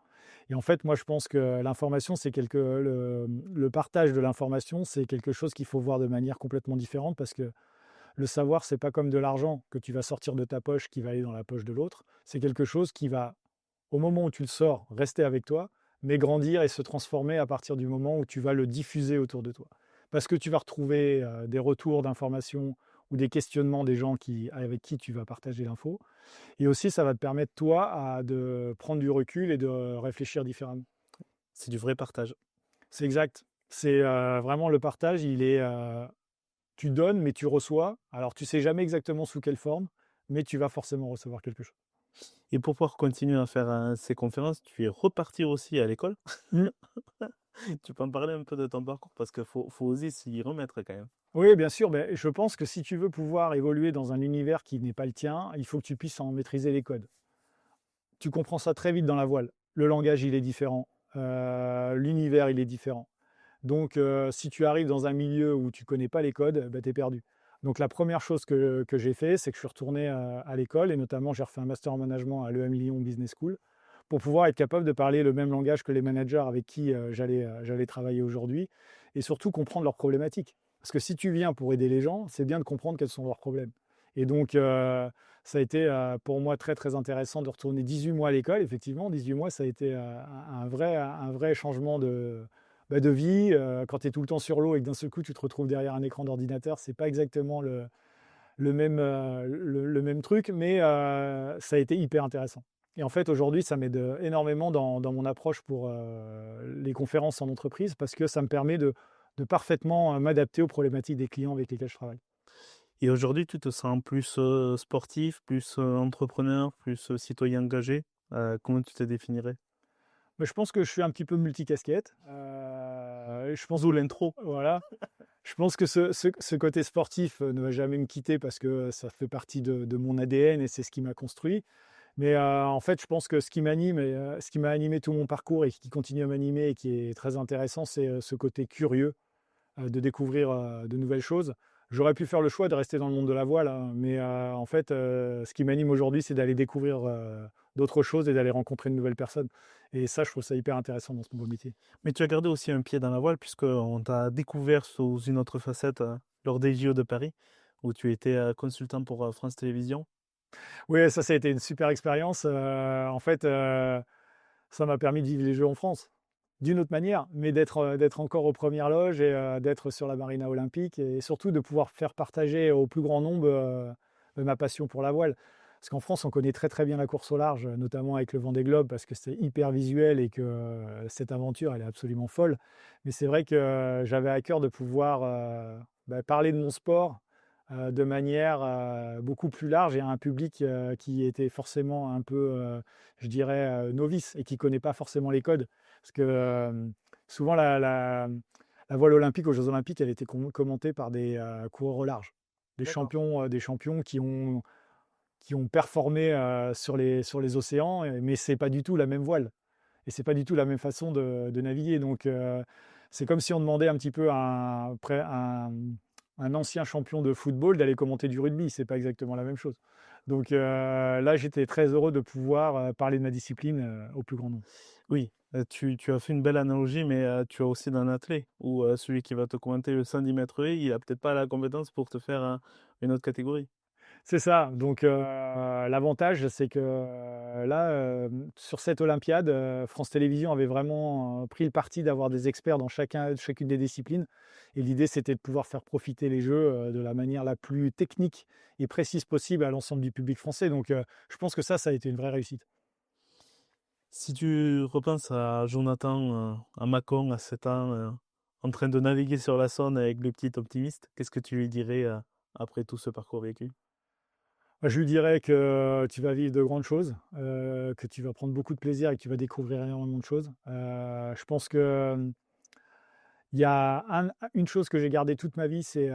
Et en fait, moi, je pense que l'information, le partage de l'information, c'est quelque chose qu'il faut voir de manière complètement différente parce que le savoir, c'est pas comme de l'argent que tu vas sortir de ta poche qui va aller dans la poche de l'autre. C'est quelque chose qui va, au moment où tu le sors, rester avec toi, mais grandir et se transformer à partir du moment où tu vas le diffuser autour de toi. Parce que tu vas retrouver des retours d'informations ou des questionnements des gens avec qui tu vas partager l'info. Et aussi, ça va te permettre, toi, de prendre du recul et de réfléchir différemment. C'est du vrai partage. C'est exact. C'est vraiment le partage, tu donnes, mais tu reçois. Alors, tu sais jamais exactement sous quelle forme, mais tu vas forcément recevoir quelque chose. Et pour pouvoir continuer à faire ces conférences, tu es reparti aussi à l'école. Mmh. Tu peux en parler un peu de ton parcours parce qu'il faut oser s'y remettre quand même. Oui, bien sûr, mais je pense que si tu veux pouvoir évoluer dans un univers qui n'est pas le tien, il faut que tu puisses en maîtriser les codes. Tu comprends ça très vite dans la voile. Le langage, il est différent. L'univers, il est différent. Donc, si tu arrives dans un milieu où tu connais pas les codes, bah, tu es perdu. Donc la première chose que j'ai fait, c'est que je suis retourné à l'école et notamment j'ai refait un master en management à l'EM Lyon Business School pour pouvoir être capable de parler le même langage que les managers avec qui j'allais travailler aujourd'hui et surtout comprendre leurs problématiques. Parce que si tu viens pour aider les gens, c'est bien de comprendre quels sont leurs problèmes. Et donc, ça a été pour moi très très intéressant de retourner 18 mois à l'école. Effectivement, 18 mois, ça a été un vrai changement de vie. Quand tu es tout le temps sur l'eau et que d'un seul coup tu te retrouves derrière un écran d'ordinateur, c'est pas exactement le même truc, mais ça a été hyper intéressant. Et en fait, aujourd'hui, ça m'aide énormément dans mon approche pour les conférences en entreprise parce que ça me permet de parfaitement m'adapter aux problématiques des clients avec lesquels je travaille. Et aujourd'hui, tu te sens plus sportif, plus entrepreneur, plus citoyen engagé. Comment tu te définirais? Mais je pense que je suis un petit peu multicasquette. Je pense D'où l'intro. voilà. Je pense que ce côté sportif ne va jamais me quitter parce que ça fait partie de mon ADN et c'est ce qui m'a construit. Mais en fait, je pense que ce qui m'anime et ce qui m'a animé tout mon parcours et qui continue à m'animer et qui est très intéressant, c'est ce côté curieux de découvrir de nouvelles choses. J'aurais pu faire le choix de rester dans le monde de la voile, hein, mais en fait, ce qui m'anime aujourd'hui, c'est d'aller découvrir d'autres choses et d'aller rencontrer de nouvelles personnes. Et ça, je trouve ça hyper intéressant dans ce nouveau métier. Mais tu as gardé aussi un pied dans la voile puisqu'on t'a découvert sous une autre facette lors des JO de Paris, où tu étais consultant pour France Télévisions. Oui, ça a été une super expérience. En fait, ça m'a permis de vivre les Jeux en France, d'une autre manière, mais d'être encore aux premières loges et d'être sur la marina olympique et surtout de pouvoir faire partager au plus grand nombre ma passion pour la voile. Parce qu'en France, on connaît très très bien la course au large, notamment avec le Vendée Globe, parce que c'est hyper visuel et que cette aventure, elle est absolument folle. Mais c'est vrai que j'avais à cœur de pouvoir parler de mon sport de manière beaucoup plus large et à un public qui était forcément un peu, je dirais, novice et qui ne connaît pas forcément les codes. Parce que souvent, la voile olympique aux Jeux olympiques, elle était commentée par des coureurs au large, D'accord. des champions qui ont performé sur les océans, mais ce n'est pas du tout la même voile. Et c'est pas du tout la même façon de naviguer. Donc, c'est comme si on demandait un petit peu un ancien champion de football d'aller commenter du rugby. C'est pas exactement la même chose. Donc là, j'étais très heureux de pouvoir parler de ma discipline au plus grand nombre. Oui, tu as fait une belle analogie, mais tu as aussi d'un athlète où celui qui va te commenter le 110 mètres haies, il a peut-être pas la compétence pour te faire une autre catégorie. C'est ça. Donc l'avantage, c'est que là, sur cette olympiade, France Télévisions avait vraiment pris le parti d'avoir des experts dans chacune des disciplines. Et l'idée, c'était de pouvoir faire profiter les jeux de la manière la plus technique et précise possible à l'ensemble du public français. Donc je pense que ça a été une vraie réussite. Si tu repenses à Jonathan, à Mâcon, à 7 ans, en train de naviguer sur la Saône avec le petit optimiste, qu'est-ce que tu lui dirais après tout ce parcours vécu? Moi, je lui dirais que tu vas vivre de grandes choses, que tu vas prendre beaucoup de plaisir et que tu vas découvrir énormément de choses. Je pense que il y a une chose que j'ai gardée toute ma vie, c'est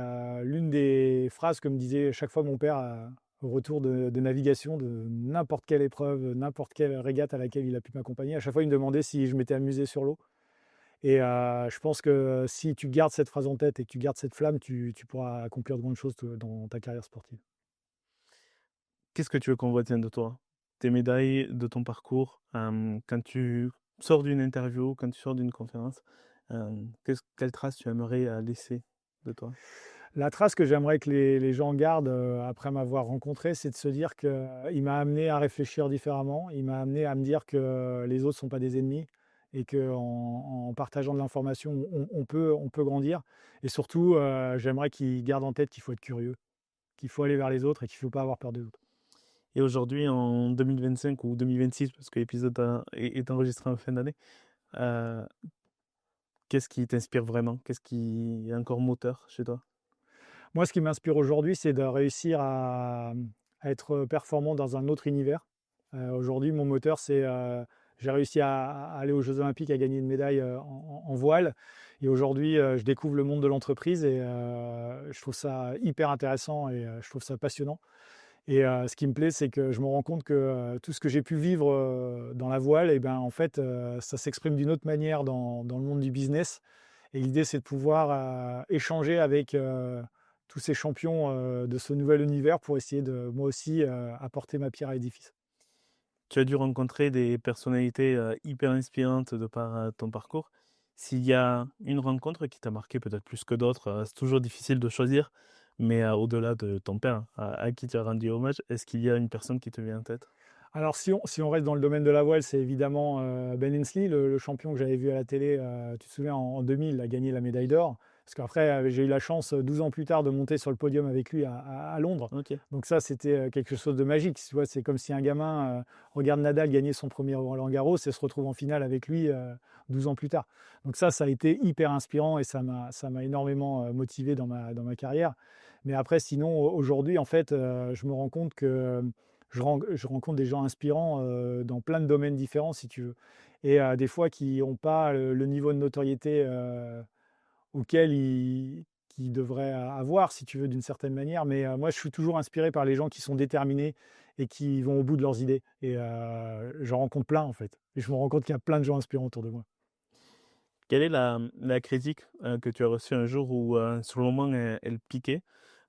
l'une des phrases que me disait chaque fois mon père au retour de navigation, de n'importe quelle épreuve, n'importe quelle régate à laquelle il a pu m'accompagner. À chaque fois, il me demandait si je m'étais amusé sur l'eau. Et je pense que si tu gardes cette phrase en tête et que tu gardes cette flamme, tu pourras accomplir de grandes choses dans ta carrière sportive. Qu'est-ce que tu veux qu'on retienne de toi? Tes médailles, de ton parcours, quand tu sors d'une interview, quand tu sors d'une conférence, quelle trace tu aimerais, laisser de toi? La trace que j'aimerais que les gens gardent, après m'avoir rencontré, c'est de se dire qu'il m'a amené à réfléchir différemment. Il m'a amené à me dire que les autres ne sont pas des ennemis et qu'en partageant de l'information, on peut grandir et surtout, j'aimerais qu'ils gardent en tête qu'il faut être curieux, qu'il faut aller vers les autres et qu'il ne faut pas avoir peur des autres. Et aujourd'hui, en 2025 ou 2026, parce que l'épisode est enregistré en fin d'année, heu, qu'est-ce qui t'inspire vraiment? Qu'est-ce qui est encore moteur chez toi? Moi, ce qui m'inspire aujourd'hui, c'est de réussir à être performant dans un autre univers. Aujourd'hui, mon moteur, c'est, j'ai réussi à aller aux Jeux olympiques, à gagner une médaille, en voile et aujourd'hui, je découvre le monde de l'entreprise et je trouve ça hyper intéressant et je trouve ça passionnant et ce qui me plaît, c'est que je me rends compte que, tout ce que j'ai pu vivre, dans la voile et ben, en fait, ça s'exprime d'une autre manière dans le monde du business et l'idée, c'est de pouvoir, échanger avec, tous ces champions, de ce nouvel univers pour essayer de, moi aussi, apporter ma pierre à l'édifice. Tu as dû rencontrer des personnalités, hyper inspirantes de par, ton parcours. S'il y a une rencontre qui t'a marqué peut-être plus que d'autres, c'est toujours difficile de choisir, mais, au-delà de ton père, à qui tu as rendu hommage, est-ce qu'il y a une personne qui te vient en tête? Alors si on reste dans le domaine de la voile, c'est évidemment, Ben Ainslie, le champion que j'avais vu à la télé, tu te souviens en 2000, il a gagné la médaille d'or. Parce qu'après, j'ai eu la chance, 12 ans plus tard de monter sur le podium avec lui à Londres. OK. Donc ça, c'était, quelque chose de magique, tu vois? C'est comme si un gamin, regarde Nadal gagner son premier Roland-Garros et se retrouve en finale avec lui, 12 ans plus tard. Donc ça a été hyper inspirant et ça m'a énormément, motivé dans ma carrière. Mais après sinon, aujourd'hui, en fait, je me rends compte que, je rencontre des gens inspirants, dans plein de domaines différents, si tu veux et des fois qui n'ont pas le niveau de notoriété, auquel qu'ils devraient avoir, si tu veux, d'une certaine manière. Mais moi, je suis toujours inspiré par les gens qui sont déterminés et qui vont au bout de leurs idées et j'en rencontre plein, en fait et je me rends compte qu'il y a plein de gens inspirants autour de moi. Quelle est la critique, que tu as reçue un jour où, sur le moment elle piquait,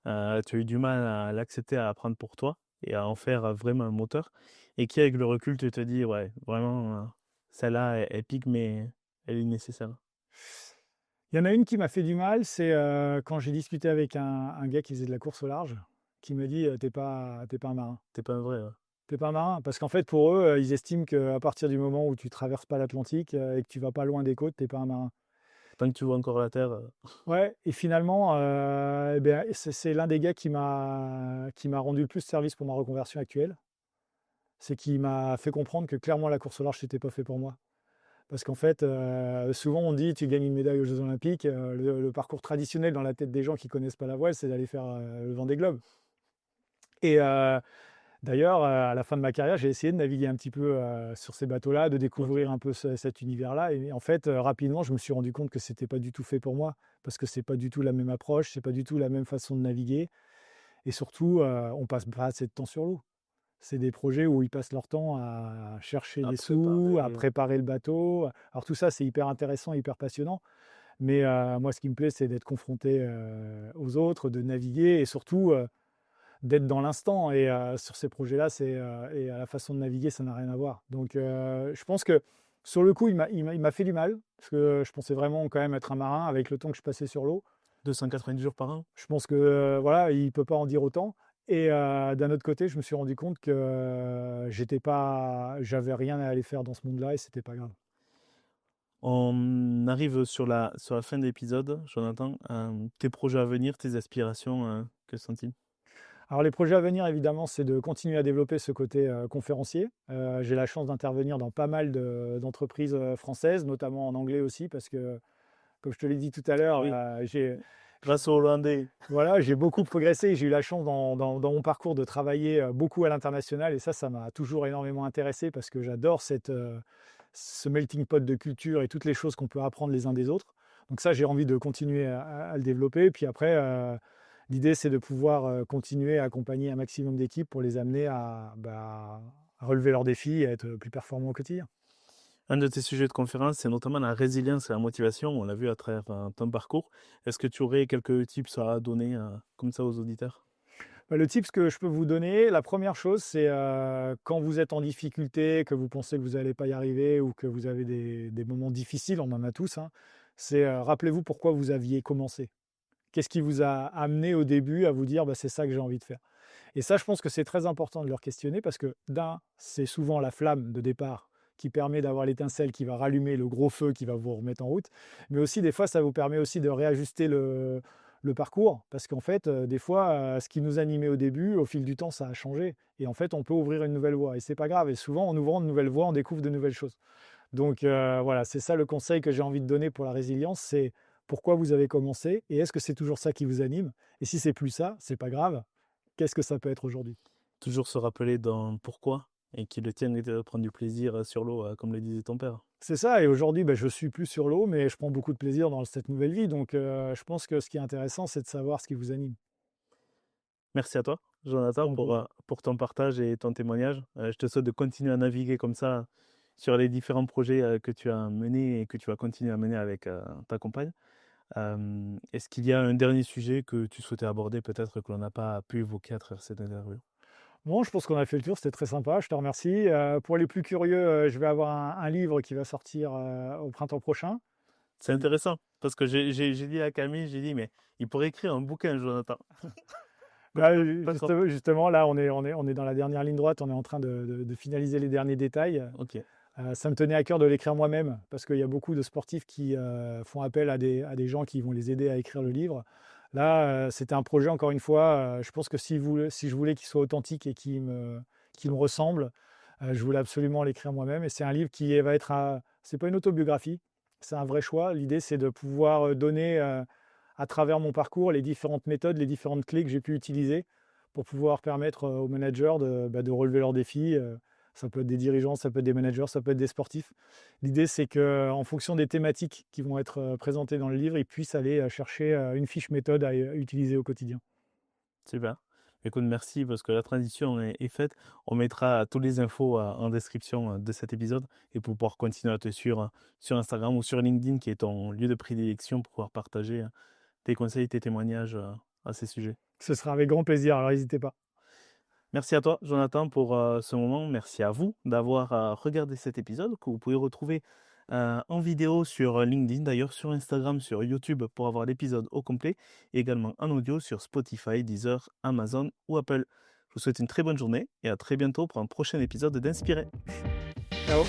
tu as eu du mal à l'accepter, à la prendre pour toi et à en faire, vraiment un moteur et qui avec le recul tu te dis: «Ouais, vraiment, celle-là elle pique mais elle est nécessaire»? Il y en a une qui m'a fait du mal, c'est, quand j'ai discuté avec un gars qui faisait de la course au large, qui me dit: «Tu es pas un marin. Tu pas un vrai, ouais. Tu es pas un marin». Parce qu'en fait, pour eux, ils estiment qu'à partir du moment où tu traverses pas l'Atlantique, et que tu vas pas loin des côtes, tu es pas un marin. Tant que tu vois encore la terre, Ouais et finalement, et beh, c'est l'un des gars qui m'a rendu le plus service pour ma reconversion actuelle. C'est qu'il m'a fait comprendre que clairement la course au large, c'était pas fait pour moi. Parce qu'en fait, souvent on dit: «Tu gagnes une médaille aux Jeux olympiques», le parcours traditionnel dans la tête des gens qui connaissent pas la voile, c'est d'aller faire, le Vendée Globe et d'ailleurs, à la fin de ma carrière, j'ai essayé de naviguer un petit peu, sur ces bateaux-là, de OK. découvrir un peu cet univers-là et en fait, rapidement, je me suis rendu compte que c'était pas du tout fait pour moi. Parce que c'est pas du tout la même approche, c'est pas du tout la même façon de naviguer et surtout, on passe pas assez de temps sur l'eau. C'est des projets où ils passent leur temps à chercher À des sous, à préparer, préparer le bateau. Alors tout ça, c'est hyper intéressant, hyper passionnant, mais moi, ce qui me plaît, c'est d'être confronté, aux autres, de naviguer et surtout, d'être dans l'instant et sur ces projets-là, et la façon de naviguer, ça n'a rien à voir. Donc je pense que sur le coup, il m'a fait du mal parce que je pensais vraiment quand même être un marin avec le temps que je passais sur l'eau. 290 jours par an? Je pense que, voilà, il peut pas en dire autant et d'un autre côté, je me suis rendu compte que j'avais rien à aller faire dans ce monde-là et c'était pas grave. On arrive sur la fin de l'épisode, Jonathan, tes projets à venir, tes aspirations, quelles sont-ils? Alors les projets à venir, évidemment, c'est de continuer à développer ce côté, conférencier. J'ai la chance d'intervenir dans pas mal d'entreprises, françaises, notamment en anglais aussi parce que, comme je te l'ai dit tout à l'heure, Oui, j'ai grâce aux Hollandais. voilà, j'ai beaucoup progressé. J'ai eu la chance dans mon parcours de travailler, beaucoup à l'international et ça m'a toujours énormément intéressé parce que j'adore ce melting pot de culture et toutes les choses qu'on peut apprendre les uns des autres. Donc ça, j'ai envie de continuer à le développer. Puis après, l'idée, c'est de pouvoir, continuer à accompagner un maximum d'équipes pour les amener à relever leurs défis et à être plus performants au quotidien. Un de tes sujets de conférence, c'est notamment la résilience et la motivation, on l'a vu à travers, ton parcours. Est-ce que tu aurais quelques tips à donner, comme ça aux auditeurs? Bah, le tips que je peux vous donner, la première chose, c'est, quand vous êtes en difficulté, que vous pensez que vous n'allez pas y arriver ou que vous avez des moments difficiles, on en a tous, hein, c'est, rappelez-vous pourquoi vous aviez commencé. Qu'est-ce qui vous a amené au début à vous dire: «Bah, c'est ça que j'ai envie de faire?» Et ça, je pense que c'est très important de le questionner parce que d'un, c'est souvent la flamme de départ qui permet d'avoir l'étincelle qui va rallumer le gros feu qui va vous remettre en route. Mais aussi, des fois, ça vous permet aussi de réajuster le parcours parce qu'en fait, des fois, ce qui nous animait au début, au fil du temps, ça a changé et en fait, on peut ouvrir une nouvelle voie et c'est pas grave et souvent, en ouvrant de nouvelles voies, on découvre de nouvelles choses. Donc voilà, c'est ça le conseil que j'ai envie de donner pour la résilience, c'est pourquoi vous avez commencé et est-ce que c'est toujours ça qui vous anime? Et si c'est plus ça, c'est pas grave. Qu'est-ce que ça peut être aujourd'hui? Toujours se rappeler dans pourquoi et qui le tienne et de prendre du plaisir sur l'eau, comme le disait ton père. C'est ça et aujourd'hui, bah, je suis plus sur l'eau, mais je prends beaucoup de plaisir dans cette nouvelle vie donc je pense que ce qui est intéressant, c'est de savoir ce qui vous anime. Merci à toi, Jonathan, En prie. pour ton partage et ton témoignage. Je te souhaite de continuer à naviguer comme ça sur les différents projets, que tu as menés et que tu vas continuer à mener avec, ta compagne. Est-ce qu'il y a un dernier sujet que tu souhaitais aborder peut-être que l'on n'a pas pu évoquer à travers cette interview? Bon, je pense qu'on a fait le tour, c'était très sympa, je te remercie. Pour les plus curieux, je vais avoir un livre qui va sortir, au printemps prochain. C'est Qui intéressant parce que j'ai dit à Camille, j'ai dit: «Mais il pourrait écrire un bouquin, Jonathan». Bah, D'accord, justement là, on est dans la dernière ligne droite, on est en train de finaliser les derniers détails. OK. Ça me tenait à cœur de l'écrire moi-même parce qu'il y a beaucoup de sportifs qui, font appel à des gens qui vont les aider à écrire le livre. Là, c'était un projet encore une fois, je pense que si je voulais qu'il soit authentique et qu'il me ressemble, je voulais absolument l'écrire moi-même et c'est un livre qui va être un c'est pas une autobiographie, c'est un vrai choix. L'idée, c'est de pouvoir, donner, à travers mon parcours, les différentes méthodes, les différentes clés que j'ai pu utiliser pour pouvoir permettre, aux managers de relever leurs défis. Ça peut être des dirigeants, ça peut être des managers, ça peut être des sportifs. L'idée, c'est qu'en fonction des thématiques qui vont être, présentées dans le livre, ils puissent aller, chercher, une fiche méthode à utiliser au quotidien. Super. Écoute, merci parce que la transition est faite. On mettra toutes les infos en description de cet épisode et pour pouvoir continuer à te suivre sur Instagram ou sur LinkedIn, qui est ton lieu de prédilection pour pouvoir partager tes conseils, tes témoignages à ces sujets. Ce sera avec grand plaisir, alors n'hésitez pas. Merci à toi, Jonathan, pour ce moment. Merci à vous d'avoir regardé cet épisode que vous pouvez retrouver en vidéo sur LinkedIn, d'ailleurs sur Instagram, sur YouTube pour avoir l'épisode au complet, et également en audio sur Spotify, Deezer, Amazon ou Apple. Je vous souhaite une très bonne journée et à très bientôt pour un prochain épisode d'Inspirer. Ciao.